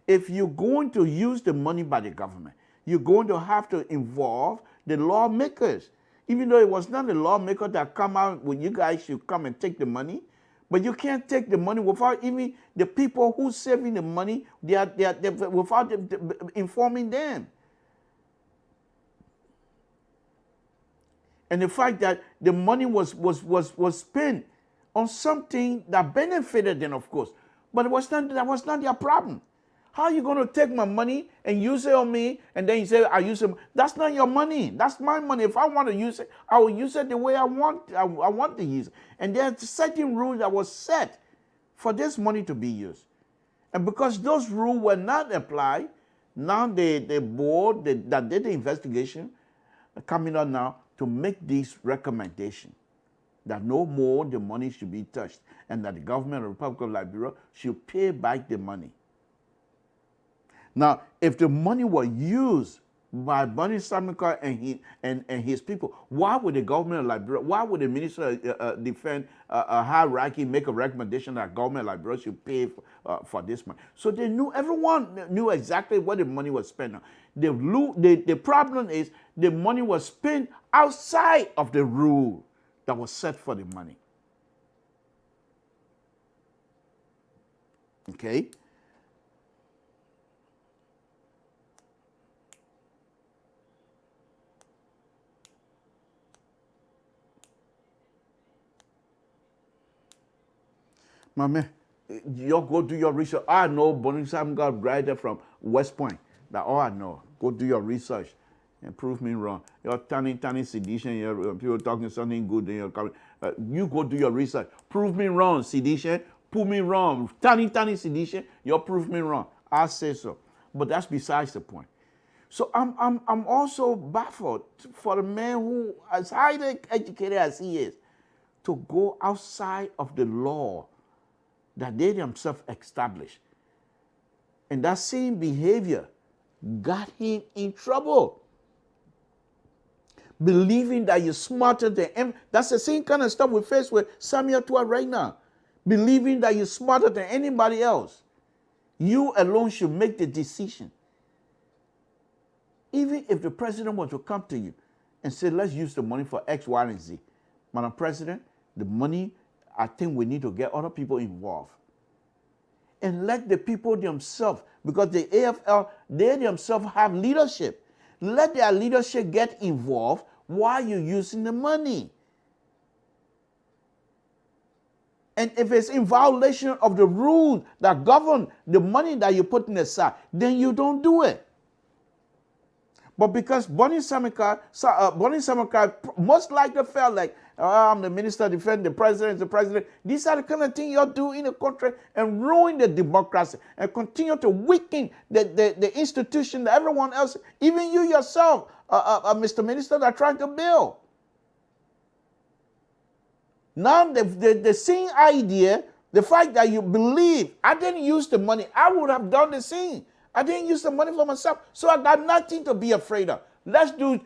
If you're going to use the money by the government, you're going to have to involve the lawmakers. Even though it was not the lawmaker that come out when you guys should come and take the money, but you can't take the money without even the people who saving the money, without informing them. And the fact that the money was spent on something that benefited them, of course. But that was not their problem. How are you going to take my money and use it on me, and then you say, I use it? That's not your money. That's my money. If I want to use it, I will use it the way I want to use it. And there's certain rules that was set for this money to be used. And because those rules were not applied, now the board that did the investigation coming out now to make this recommendation that no more the money should be touched, and that the government of the Republic of Liberia should pay back the money. Now, if the money were used by Bonnie Samika and his people, why would the government of Liberia, why would the Minister of Defense hierarchy make a recommendation that government of Liberia should pay for this money? So they knew, everyone knew exactly what the money was spent on. The problem is the money was spent outside of the rule that was set for the money. Okay? My man, you go do your research. I know Bonnie Sam got graduated from West Point. That's all I know. Go do your research and prove me wrong. You're tiny sedition. People talking something good. Then you're coming. You go do your research. Prove me wrong, sedition. Prove me wrong. Tiny sedition. You'll prove me wrong. I say so. But that's besides the point. So I'm also baffled for the man who, as highly educated as he is, to go outside of the law that they themselves established. And that same behavior got him in trouble. Believing that you're smarter than him. That's the same kind of stuff we face with Samuel Tua right now. Believing that you're smarter than anybody else. You alone should make the decision. Even if the president were to come to you and say, let's use the money for X, Y, and Z. Madam President, the money, I think we need to get other people involved. And let the people themselves, because the AFL, they themselves have leadership. Let their leadership get involved while you're using the money. And if it's in violation of the rules that govern the money that you're putting aside, then you don't do it. But because Bonnie Samaka most likely felt like, I'm the minister of defense, the president is the president. These are the kind of things you're doing in the country and ruin the democracy and continue to weaken the institution that everyone else, even you yourself, Mr. Minister, are trying to build. Now the same idea, the fact that you believe, I didn't use the money, I would have done the same. I didn't use the money for myself, so I got nothing to be afraid of. Let's do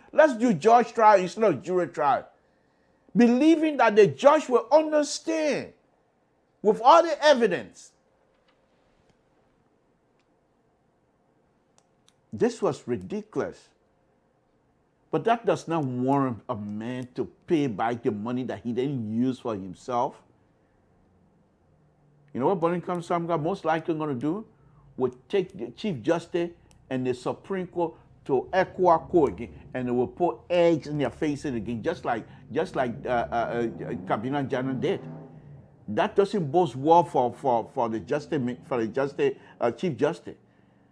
judge trial instead of jury trial. Believing that the judge will understand with all the evidence. This was ridiculous. But that does not warrant a man to pay back the money that he didn't use for himself. You know what Bonnie Samga most likely going to do? Would take the Chief Justice and the Supreme Court to Equa Court again, and they will put eggs in their faces again, just like Kabina Jana did. That doesn't bode well for the Chief Justice,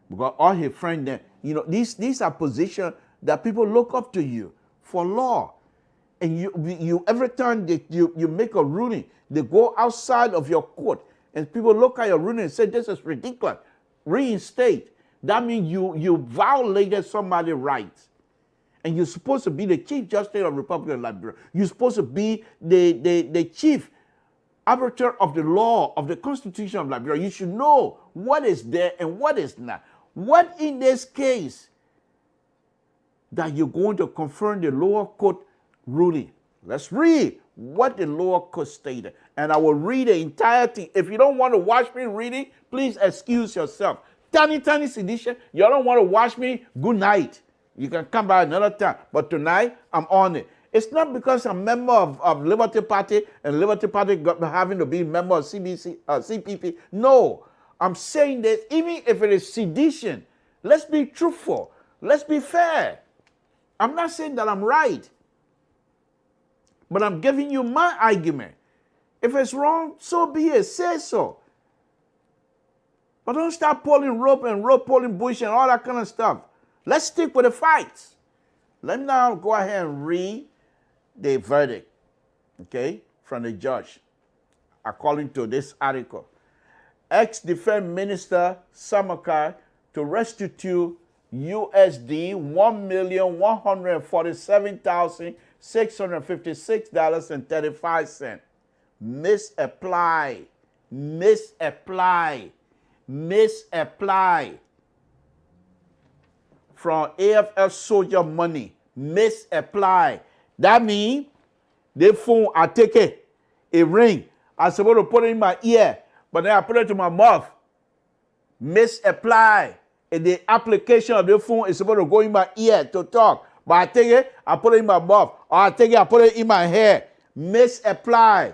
because all his friends there, you know, these are positions that people look up to you for law, and you every time that you make a ruling, they go outside of your court, and people look at your ruling and say this is ridiculous. Reinstate. That means you violated somebody's rights. And you're supposed to be the Chief Justice of the Republic of Liberia. You're supposed to be the chief arbiter of the law, of the Constitution of Liberia. You should know what is there and what is not. What in this case that you're going to confirm the lower court ruling? Let's read what the lower court stated. And I will read the entire thing. If you don't want to watch me reading, please excuse yourself. Tiny sedition, you don't want to watch me, good night. You can come by another time. But tonight, I'm on it. It's not because I'm a member of Liberty Party and Liberty Party having to be a member of CPP. No, I'm saying that even if it is sedition, let's be truthful. Let's be fair. I'm not saying that I'm right. But I'm giving you my argument. If it's wrong, so be it. Say so. But don't start pulling rope and pulling bush and all that kind of stuff. Let's stick with the facts. Let me now go ahead and read the verdict, okay, from the judge, according to this article. Ex-Defense Minister Samakar to restitute USD $1,147,656.35. Misapply from AFL soldier money. Misapply. That means the phone I take it, a ring. I'm supposed to put it in my ear, but then I put it to my mouth. Misapply. And the application of the phone is supposed to go in my ear to talk. But I take it, I put it in my mouth. Or I take it, I put it in my hair. Misapply.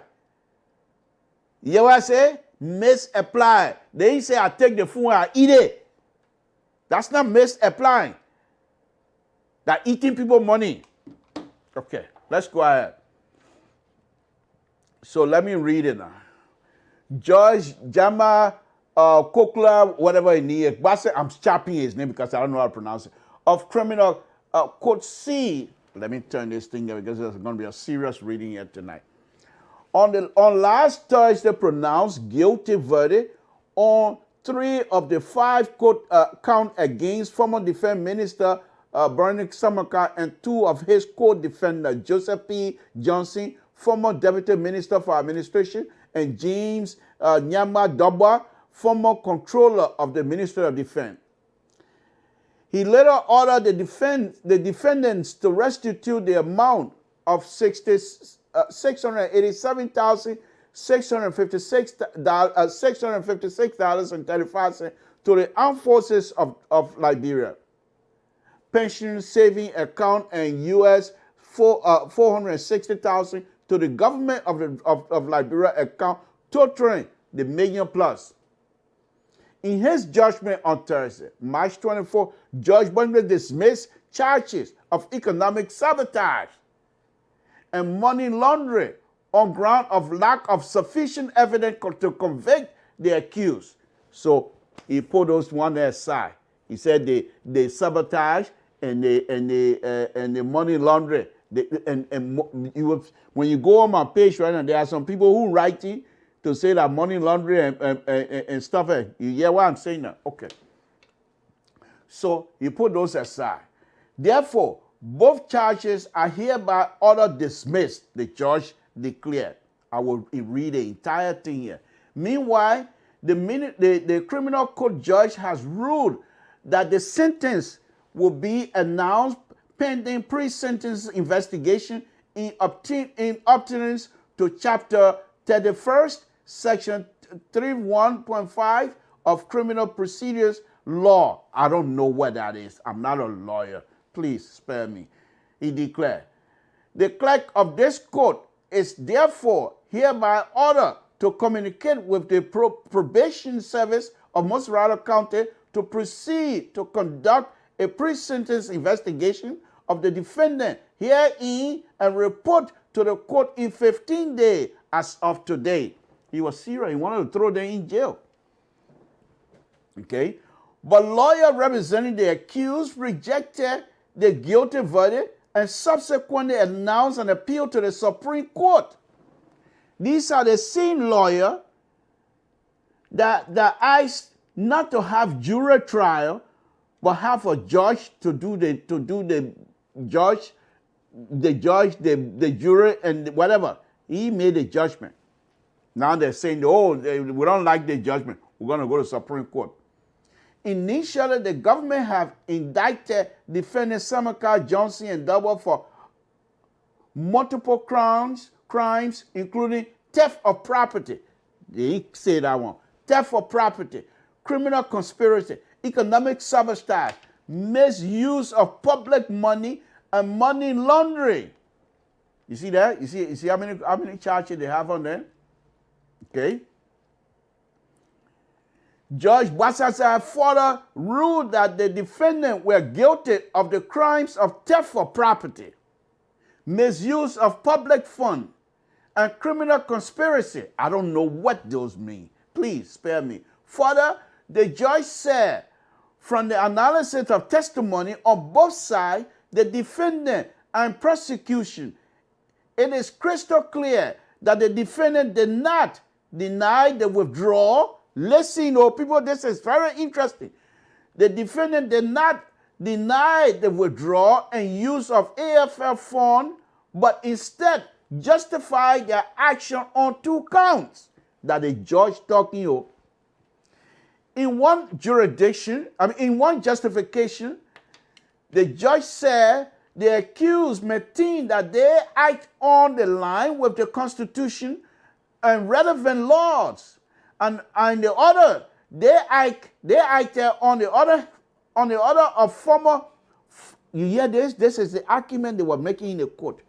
You hear what I say? Misapply. They didn't say I take the phone and I eat it. That's not misapplying. That eating people money. Okay, let's go ahead. So let me read it now. Judge Jama Kokla, whatever he needs. I'm chopping his name because I don't know how to pronounce it. Of criminal court C. Let me turn this thing up because there's going to be a serious reading here tonight. On last Thursday, pronounced guilty verdict on 3 of the 5 court count against former Defense Minister Bernie Samaka and 2 of his co-defendants, Joseph P. Johnson, former Deputy Minister for Administration, and James Nyama Dobba, former Controller of the Ministry of Defense. He later ordered the defendants to restitute the amount of $686.35 to the armed forces of Liberia, pension saving account, and U.S. $460,000 to the government of Liberia account, totaling the million plus. In his judgment on Thursday, March 24, Judge Bundy dismissed charges of economic sabotage and money laundering on ground of lack of sufficient evidence to convict the accused. So he put those one aside. He said the sabotage and the money laundering. When you go on my page right now, there are some people who writing to say that money laundering and stuff. You hear what I'm saying now? Okay. So he put those aside. Therefore, both charges are hereby ordered dismissed, the judge declared. I will read the entire thing here. Meanwhile, the criminal court judge has ruled that the sentence will be announced pending pre-sentence investigation in obedience to Chapter 31st, Section 31.5 of Criminal Procedures Law. I don't know what that is. I'm not a lawyer. Please spare me. He declared, the clerk of this court is therefore hereby ordered to communicate with the probation service of Musrata County to proceed to conduct a pre-sentence investigation of the defendant herein and report to the court in 15 days as of today. He was serious. He wanted to throw them in jail. Okay? But lawyer representing the accused rejected the guilty verdict and subsequently announced an appeal to the Supreme Court. These are the same lawyer that asked not to have jury trial, but have a judge to do the jury and whatever. He made a judgment. Now they're saying, oh, we don't like the judgment. We're going to go to Supreme Court. Initially, the government have indicted defendants Samaka, Johnson, and Double for multiple crimes, including theft of property. They say that one. Theft of property, criminal conspiracy, economic sabotage, misuse of public money, and money laundering. You see that? You see how many charges they have on them? Okay. Judge Basasa further ruled that the defendants were guilty of the crimes of theft of property, misuse of public funds, and criminal conspiracy. I don't know what those mean. Please spare me. Further, the judge said, from the analysis of testimony on both sides, the defendant and prosecution, it is crystal clear that the defendant did not deny the withdrawal. Listen, oh people, this is very interesting. The defendant did not deny the withdrawal and use of AFL fund, but instead justified their action on two counts that the judge talking of. In one justification, the judge said the accused maintained that they act on the line with the Constitution and relevant laws, and the other they acted on the order of former. You hear this? This is the argument they were making in the court.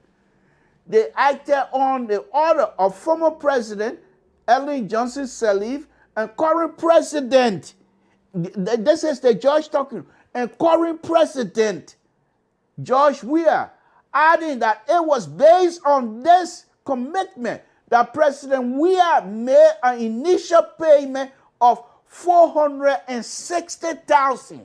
They acted on the order of former President Ellen Johnson Sirleaf and current President. This is the judge talking. And current President George Weah, adding that it was based on this commitment that President Weah made an initial payment of $460,000.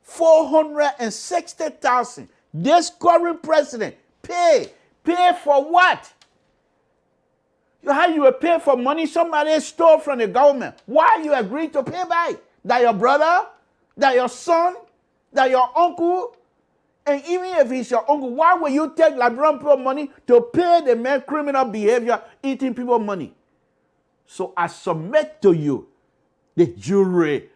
$460,000. This current president pay for what? How you will pay for money somebody stole from the government? Why you agree to pay back? That your brother? That your son? That your uncle? And even if he's your uncle, why will you take Liberian people money to pay the man criminal behavior, eating people money? So I submit to you, the jury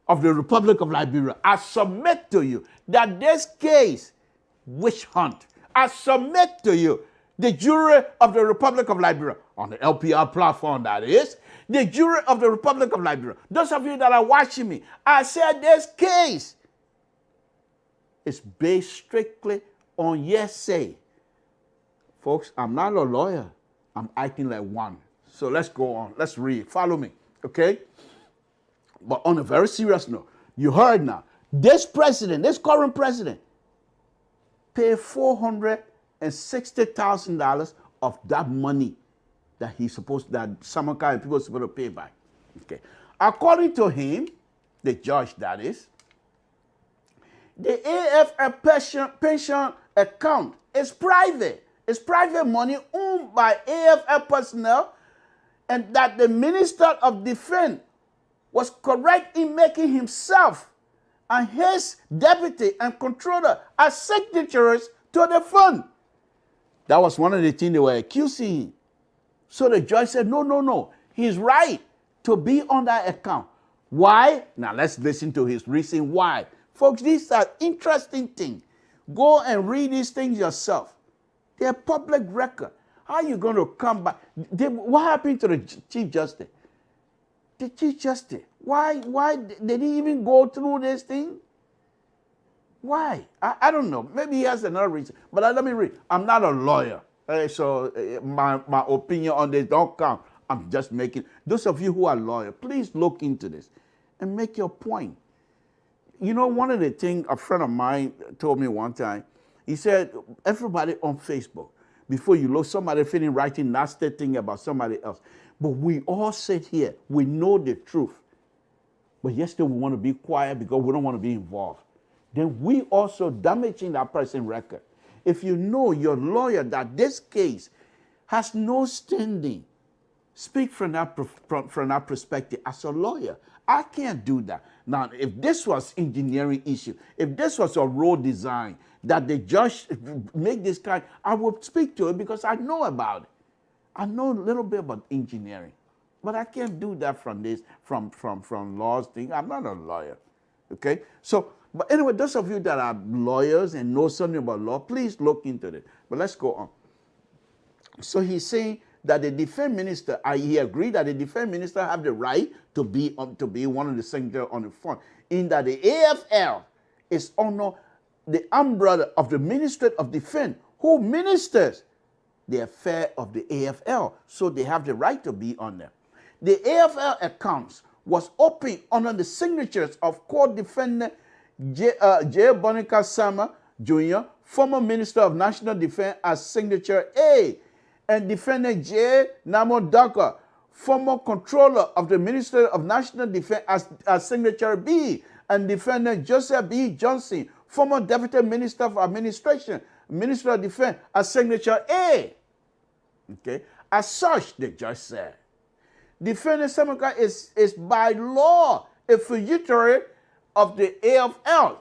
of the Republic of Liberia, I submit to you that this case, witch hunt, I submit to you, the jury of the Republic of Liberia, on the LPR platform that is, the jury of the Republic of Liberia, those of you that are watching me, I said this case is based strictly on hearsay. Folks, I'm not a lawyer. I'm acting like one. So let's go on. Let's read. Follow me, okay? But on a very serious note, you heard now, this president, this current president, paid $460,000 of that money that that Samaka and people are supposed to pay back. Okay. According to him, the judge that is, the AFL pension account is private. It's private money owned by AFL personnel, and that the Minister of Defense was correct in making himself and his deputy and controller as signatories to the fund. That was one of the things they were accusing him. So the judge said, no, he's right to be on that account. Why? Now let's listen to his reason why. Folks, these are interesting things. Go and read these things yourself. They're public record. How are you going to come back? What happened to the Chief Justice? The Chief Justice, why did he even go through this thing? Why? I don't know. Maybe he has another reason. But let me read. I'm not a lawyer. So my opinion on this don't count. I'm just making. Those of you who are lawyers, please look into this and make your point. You know, one of the things a friend of mine told me one time, he said, everybody on Facebook, before you look, somebody feeling writing nasty thing about somebody else. But we all sit here, we know the truth. But yet still we want to be quiet because we don't want to be involved. Then we also damaging that person's record. If you know your lawyer that this case has no standing, speak from that perspective as a lawyer. I can't do that. Now, if this was engineering issue, if this was a road design, that the judge make this kind, I would speak to it because I know about it. I know a little bit about engineering, but I can't do that from laws thing. I'm not a lawyer, okay? So, but anyway, those of you that are lawyers and know something about law, please look into it. But let's go on. So he's saying that the defense minister, he agreed that the defense minister have the right to be one of the signatories on the fund, in that the AFL is under the umbrella of the Ministry of Defense, who ministers the affair of the AFL, so they have the right to be on there. The AFL accounts was opened under the signatures of court defendant J. Bonica Sama Jr., former Minister of National Defense, as signature A, and defendant J. Namo Daka, former Controller of the Ministry of National Defense, as signature B, and defendant Joseph B. Johnson, former Deputy Minister of Administration, Minister of Defense, as signature A. Okay, as such, the judge said, defendant Samaka is by law a fiduciary of the AFL.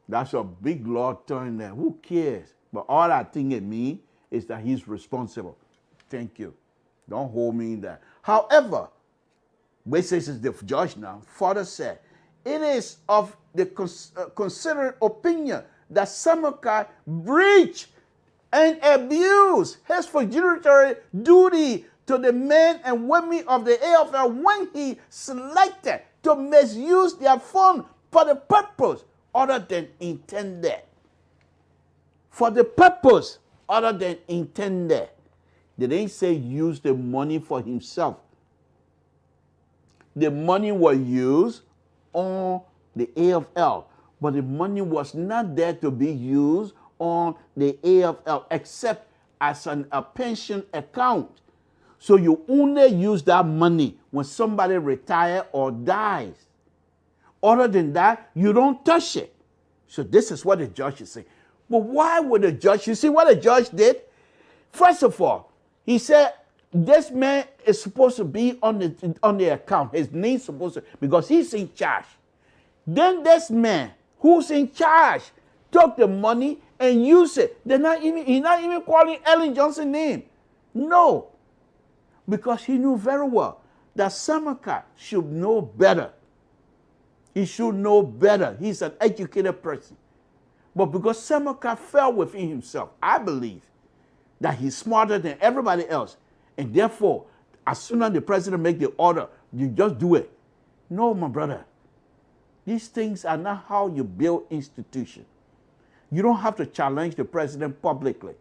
That's a big law turn there. Who cares? But all I think it means is that he's responsible. Thank you. Don't hold me in that. However, which is the judge now, further said, it is of the considered opinion that Samaka breached and abused his fiduciary duty to the men and women of the AFL when he selected to misuse their fund for the purpose other than intended. For the purpose other than intended. They didn't say use the money for himself. The money was used on the AFL, but the money was not there to be used on the AFL except as a pension account. So you only use that money when somebody retires or dies. Other than that, you don't touch it. So this is what the judge is saying. But why would the judge, you see what the judge did? First of all, he said this man is supposed to be on the account. His name's supposed to, because he's in charge. Then this man who's in charge took the money and used it. He's not even calling Ellen Johnson's name. No. Because he knew very well that Samaka should know better. He should know better. He's an educated person. But because Samaka fell within himself, I believe that he's smarter than everybody else. And therefore, as soon as the president makes the order, you just do it. No, my brother. These things are not how you build institutions. You don't have to challenge the president publicly.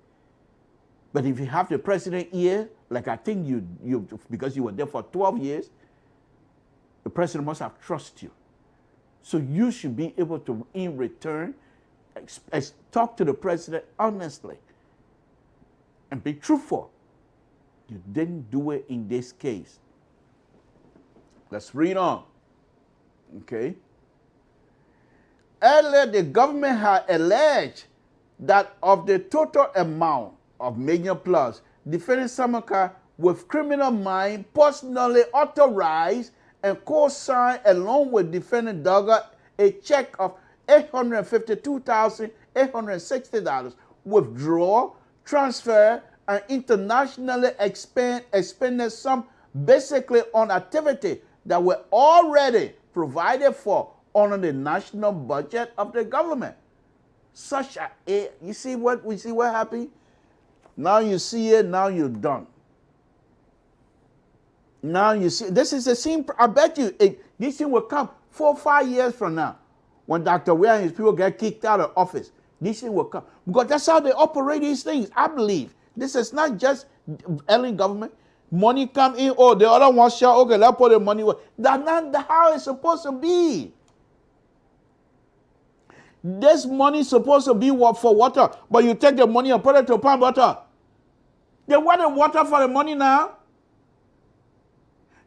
But if you have the president here, like I think you because you were there for 12 years, the president must have trusted you. So you should be able to, in return, talk to the president honestly and be truthful. You didn't do it in this case. Let's read on. Okay. Earlier, the government had alleged that of the total amount of $1 million plus, defendant Samson with criminal mind personally authorized and co-signed along with defendant Duggar a check of $852,860 withdraw, transfer, and internationally expended sum basically on activity that were already provided for under the national budget of the government. Such a, you see what happened? Now you see it, now you're done. Now you see, this is the same, I bet you, this thing will come 4 or 5 years from now. When Dr. Weah and his people get kicked out of office, this thing will come. Because that's how they operate these things, I believe. This is not just Ellen government. Money come in, oh, the other one shall, okay, let's put the money away. That's not how it's supposed to be. This money is supposed to be for water, but you take the money and put it to pump water. They want the water for the money now.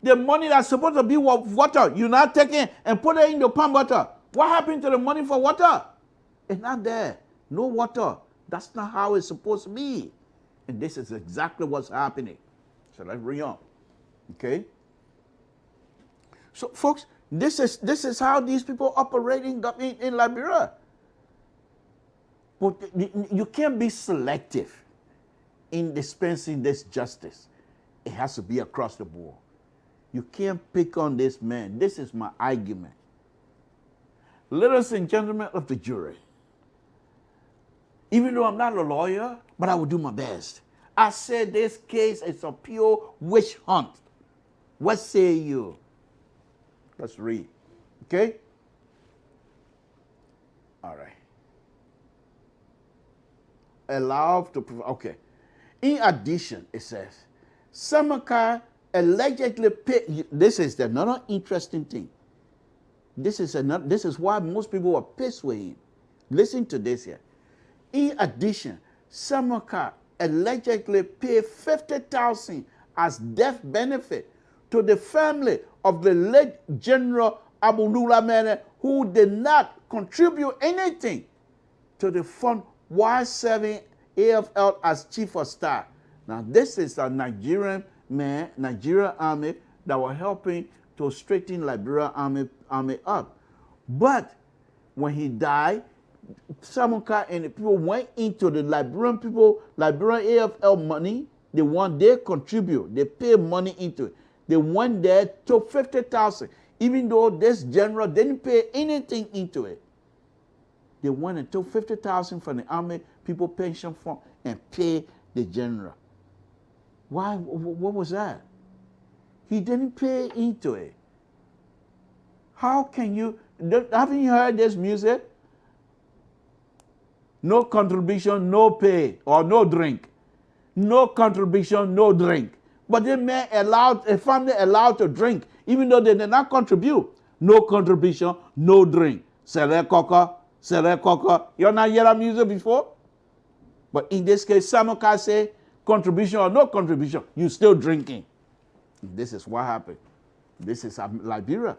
The money that's supposed to be water, you now take it and put it in the pump water. What happened to the money for water? It's not there. No water. That's not how it's supposed to be. And this is exactly what's happening. So let's read on. Okay? So, folks, this is how these people operate in Liberia. But you can't be selective in dispensing this justice. It has to be across the board. You can't pick on this man. This is my argument. Ladies and gentlemen of the jury, even though I'm not a lawyer, but I will do my best. I said this case is a pure witch hunt. What say you? Let's read. Okay? All right. Allowed to provide. Okay. In addition, it says, Samson allegedly paid. This is another interesting thing. This is why most people were pissed with him. Listen to this here. In addition, Samson allegedly paid $50,000 as death benefit to the family of the late General Abdullah Mene, who did not contribute anything to the fund while serving AFL as chief of staff. Now, this is a Nigerian army that were helping to straighten Liberia army up. But when he died, Samson and the people went into the Liberian AFL money. They contribute. They pay money into it. They went there, took $50,000, even though this general didn't pay anything into it. They went and took $50,000 from the army people pension fund and paid the general. Why? What was that? He didn't pay into it. How can you? Haven't you heard this music? No contribution, no pay, or no drink. No contribution, no drink. But the man a family allowed to drink, even though they did not contribute. No contribution, no drink. Sele coca. You're not heard that music before? But in this case, Samson say, contribution or no contribution, you still drinking. This is what happened. This is Liberia.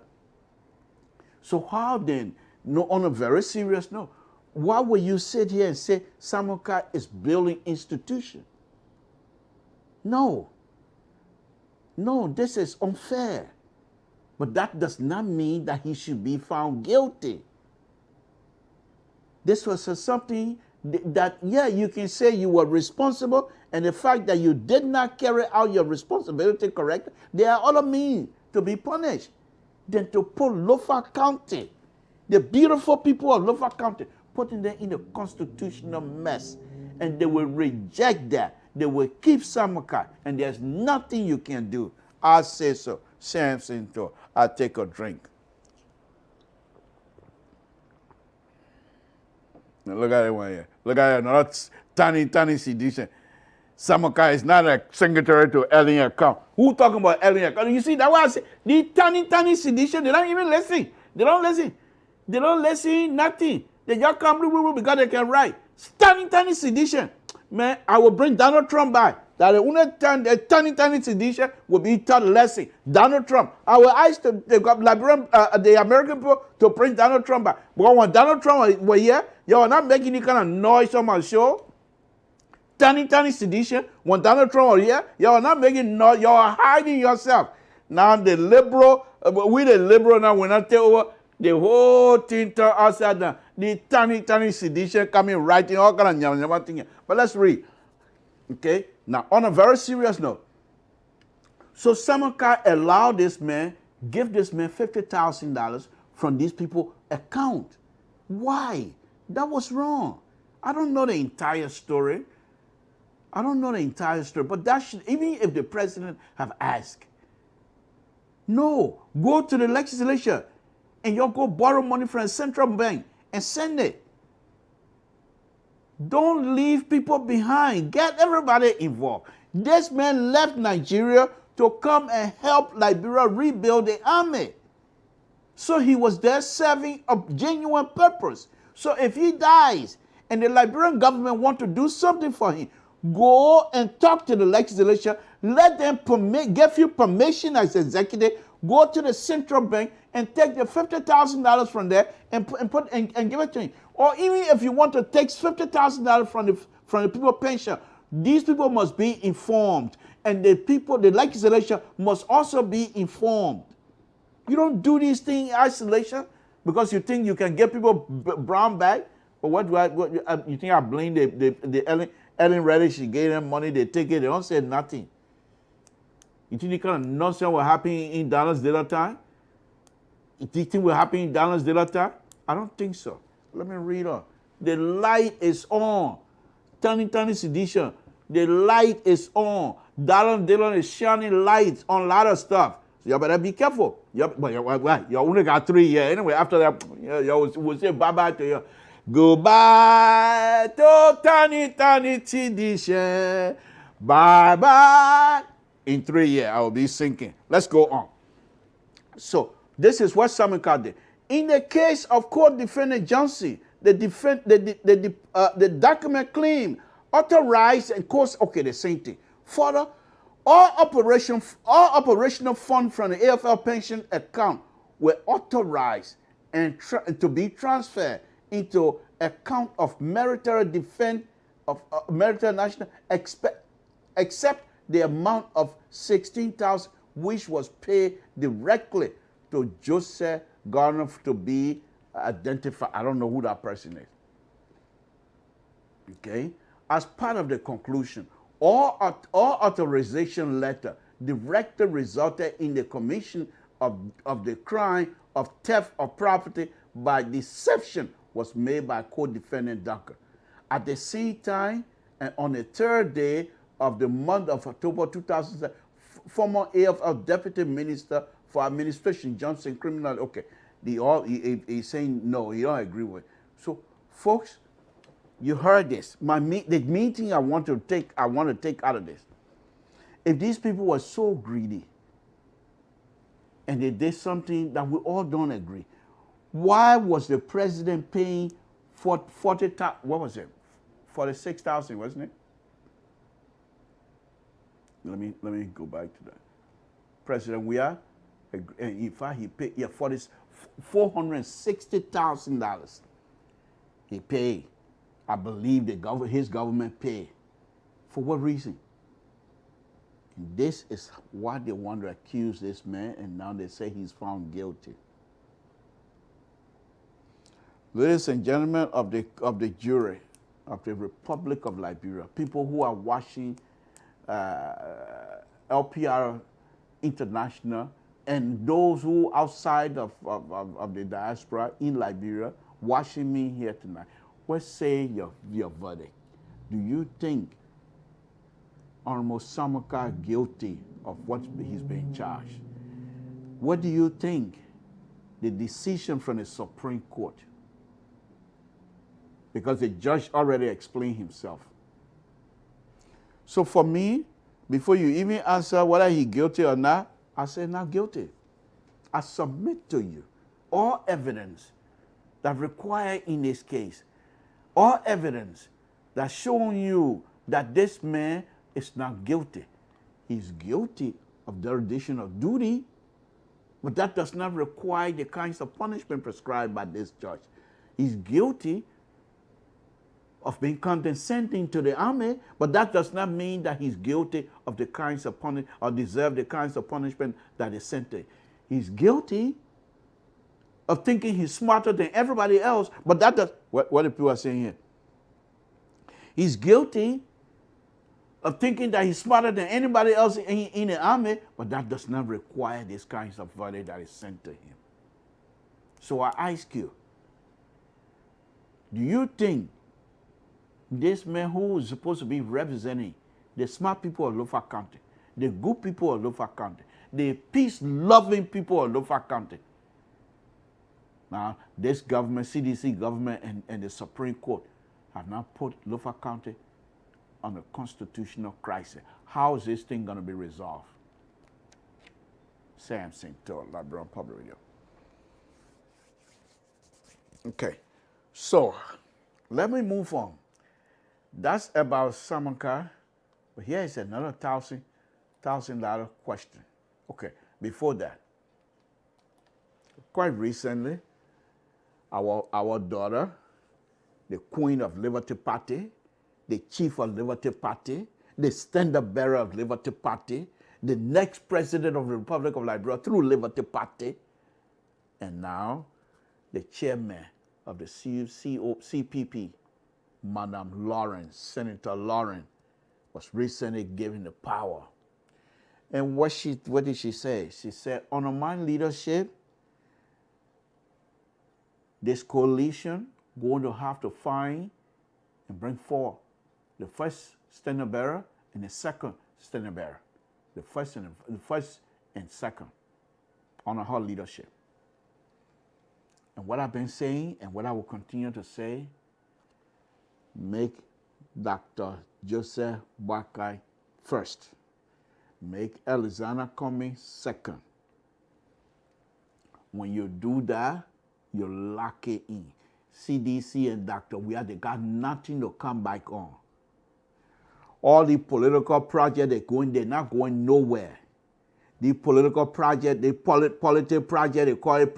So how then, no, on a very serious note, why would you sit here and say Samson is building institution? No. No, this is unfair. But that does not mean that he should be found guilty. This was something that, yeah, you can say you were responsible, and the fact that you did not carry out your responsibility correctly, there are other means to be punished than to put Lofa County, the beautiful people of Lofa County, putting them in a constitutional mess. And they will reject that. They will keep Samson, and there's nothing you can do. I say so. Samson, I take a drink. Look at it one here. Look at it, another tiny sedition. Samaka is not a secretary to Ellen account. Who talking about Ellen account? You see, that's why I say the tiny sedition, they don't even listen. They don't listen. They don't listen, nothing. They just come because they can write. Tiny sedition. Man, I will bring Donald Trump back. That the only tiny sedition will be taught lesson. Donald Trump. I will ask the American people to bring Donald Trump back. Because when Donald Trump was here, you are not making any kind of noise on my show. Tiny sedition. When Donald Trump was here, you are not making noise. You are hiding yourself. Now the liberal, we the liberal now, we're not take over the whole thing to outside now. The tiny sedition coming writing all kind of things. But let's read. Okay? Now, on a very serious note, so Samaka allowed this man, give this man $50,000 from these people's account. Why? That was wrong. I don't know the entire story. But that should, even if the president have asked, no, go to the legislature and you go borrow money from a central bank and send it. Don't leave people behind. Get everybody involved. This man left Nigeria to come and help Liberia rebuild the army. So he was there serving a genuine purpose. So if he dies and the Liberian government want to do something for him, go and talk to the legislature. Let them give you permission as executive. Go to the central bank and take the $50,000 from there and give it to him. Or even if you want to take $50,000 from the people pension, these people must be informed, and the legislature must also be informed. You don't do these things in isolation because you think you can get people brown back. But you think I blame the Ellen Reddy? She gave them money, they take it, they don't say nothing. You think the kind of nonsense will happen in Dallas Data Time? You think will happen in Dallas Data Time? I don't think so. Let me read on. The light is on. Tiny sedition. The light is on. Dylan is shining lights on a lot of stuff. So you better be careful. You only got 3 years. Anyway, after that, you will say bye-bye to you. Goodbye to tiny sedition. Bye-bye. In 3 years, I will be sinking. Let's go on. So, this is what Samaka did. In the case of court defendant Johnson, the document claim authorized and cost, okay, the same thing. Further, all operational funds from the AFL pension account were authorized and to be transferred into account of military defense of military national except the amount of $16,000 which was paid directly to Joseph Garner to be identified. I don't know who that person is. Okay? As part of the conclusion, all authorization letter directly resulted in the commission of the crime of theft of property by deception was made by co-defendant Duncan. At the same time, and on the 3rd day of the month of October 2007, former AFL Deputy Minister for Administration, Johnson, criminal, okay, he's saying no, he don't agree with it. So, folks, you heard this. The main thing I want to take out of this. If these people were so greedy and they did something that we all don't agree, why was the president paying what was it? 46,000, wasn't it? Let me go back to that. President, in fact, he paid $460,000. He paid. I believe his government paid. For what reason? And this is why they want to accuse this man, and now they say he's found guilty. Ladies and gentlemen of the jury of the Republic of Liberia, people who are watching LPR International, and those who outside of the diaspora in Liberia watching me here tonight, what say your verdict? Do you think Honorable Samaka guilty of what he's being charged? What do you think the decision from the Supreme Court? because the judge already explained himself. So for me, before you even answer whether he's guilty or not, I say not guilty. I submit to you all evidence that required in this case, all evidence that's showing you that this man is not guilty. He's guilty of dereliction of duty, but that does not require the kinds of punishment prescribed by this judge. He's guilty of being condescending to the army, but that does not mean that he's guilty of the kinds of punishment or deserve the kinds of punishment that is sent to him. He's guilty of thinking he's smarter than everybody else, but that does, what the people are saying here? He's guilty of thinking that he's smarter than anybody else in the army, but that does not require these kinds of verdict that is sent to him. So I ask you, do you think this man who is supposed to be representing the smart people of Lofa County, the good people of Lofa County, the peace-loving people of Lofa County, now this government, CDC government, and the Supreme Court have now put Lofa County on a constitutional crisis. How is this thing going to be resolved? Samson told Library Public Radio. Okay, so let me move on. That's about Samanka, but here is another $1,000 question. Okay, before that, quite recently, our daughter, the Queen of Liberty Party, the Chief of Liberty Party, the standard bearer of Liberty Party, the next president of the Republic of Liberia through Liberty Party, and now the chairman of the CPP, Madam Lawrence, Senator Lawrence, was recently given the power. And what did she say? She said, under my leadership, this coalition going to have to find and bring forward the first standard bearer and the second standard bearer. The first and second under her leadership. And what I've been saying and what I will continue to say, make Dr. Joseph Boakai first. Make Elizana Comey second. When you do that, you lock it in. CDC and Dr. Weah, they got nothing to come back on. All the political projects they're not going nowhere. The political project, the politics project, they call it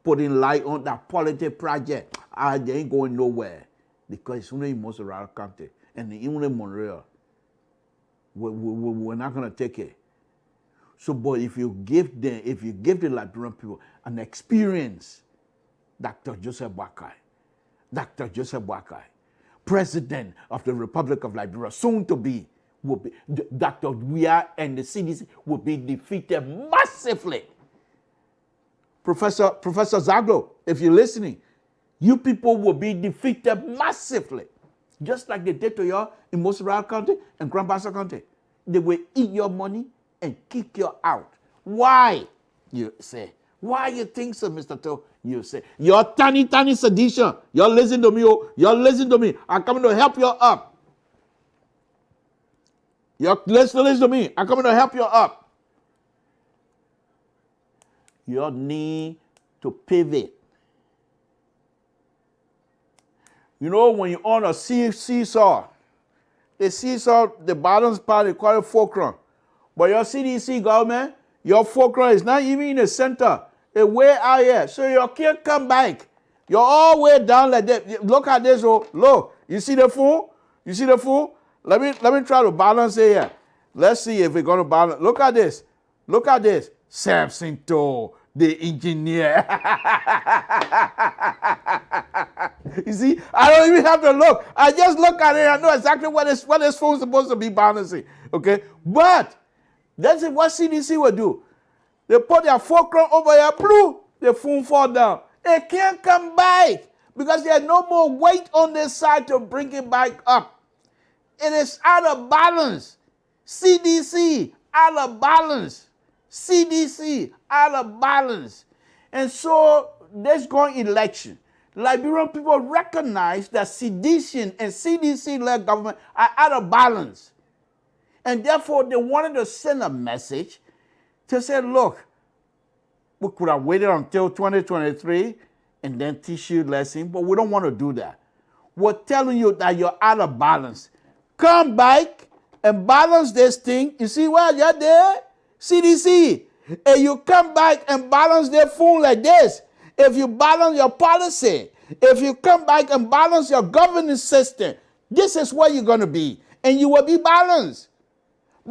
putting light on that politics project. They ain't going nowhere. Because it's only in most of our country. And even in Montreal. We're not going to take it. So, but if you give the Liberian people an experience, Dr. Joseph Boakai, President of the Republic of Liberia, soon to be, Dr. Weah and the CDC will be defeated massively. Professor Zaglo, if you're listening, you people will be defeated massively. Just like they did to you in most rural county and Grand Bassa County. They will eat your money and kick you out. Why? You say. Why you think so, Mr. To? You say. Your tiny sedition. You're listening to me. Oh. You're listening to me. I'm coming to help you up. You're listen to me. I'm coming to help you up. You need to pivot. You know, when you own a seesaw, the bottom part, they call it fulcrum. But your CDC government, your fulcrum is not even in the center. It's way out here. So you can't come back. You're all way down like that. Look at this. Oh, look. You see the fool? You see the fool? Let me try to balance it here. Let's see if we're going to balance. Look at this. Look at this. Samson To, the engineer. You see, I don't even have to look. I just look at it. I know exactly what this phone's supposed to be balancing. Okay? But that's what CDC will do. They put their fulcrum over here, blue, the phone fall down. It can't come back because there's no more weight on this side to bring it back up. It is out of balance. CDC, out of balance. CDC, out of balance. And so, there's going election. Liberian people recognize that sedition and CDC-led government are out of balance. And therefore, they wanted to send a message to say, look, we could have waited until 2023 and then teach you lesson, but we don't want to do that. We're telling you that you're out of balance. Come back and balance this thing. You see where you're there? CDC. And you come back and balance their phone like this. If you balance your policy, if you come back and balance your governance system, this is where you're going to be. And you will be balanced.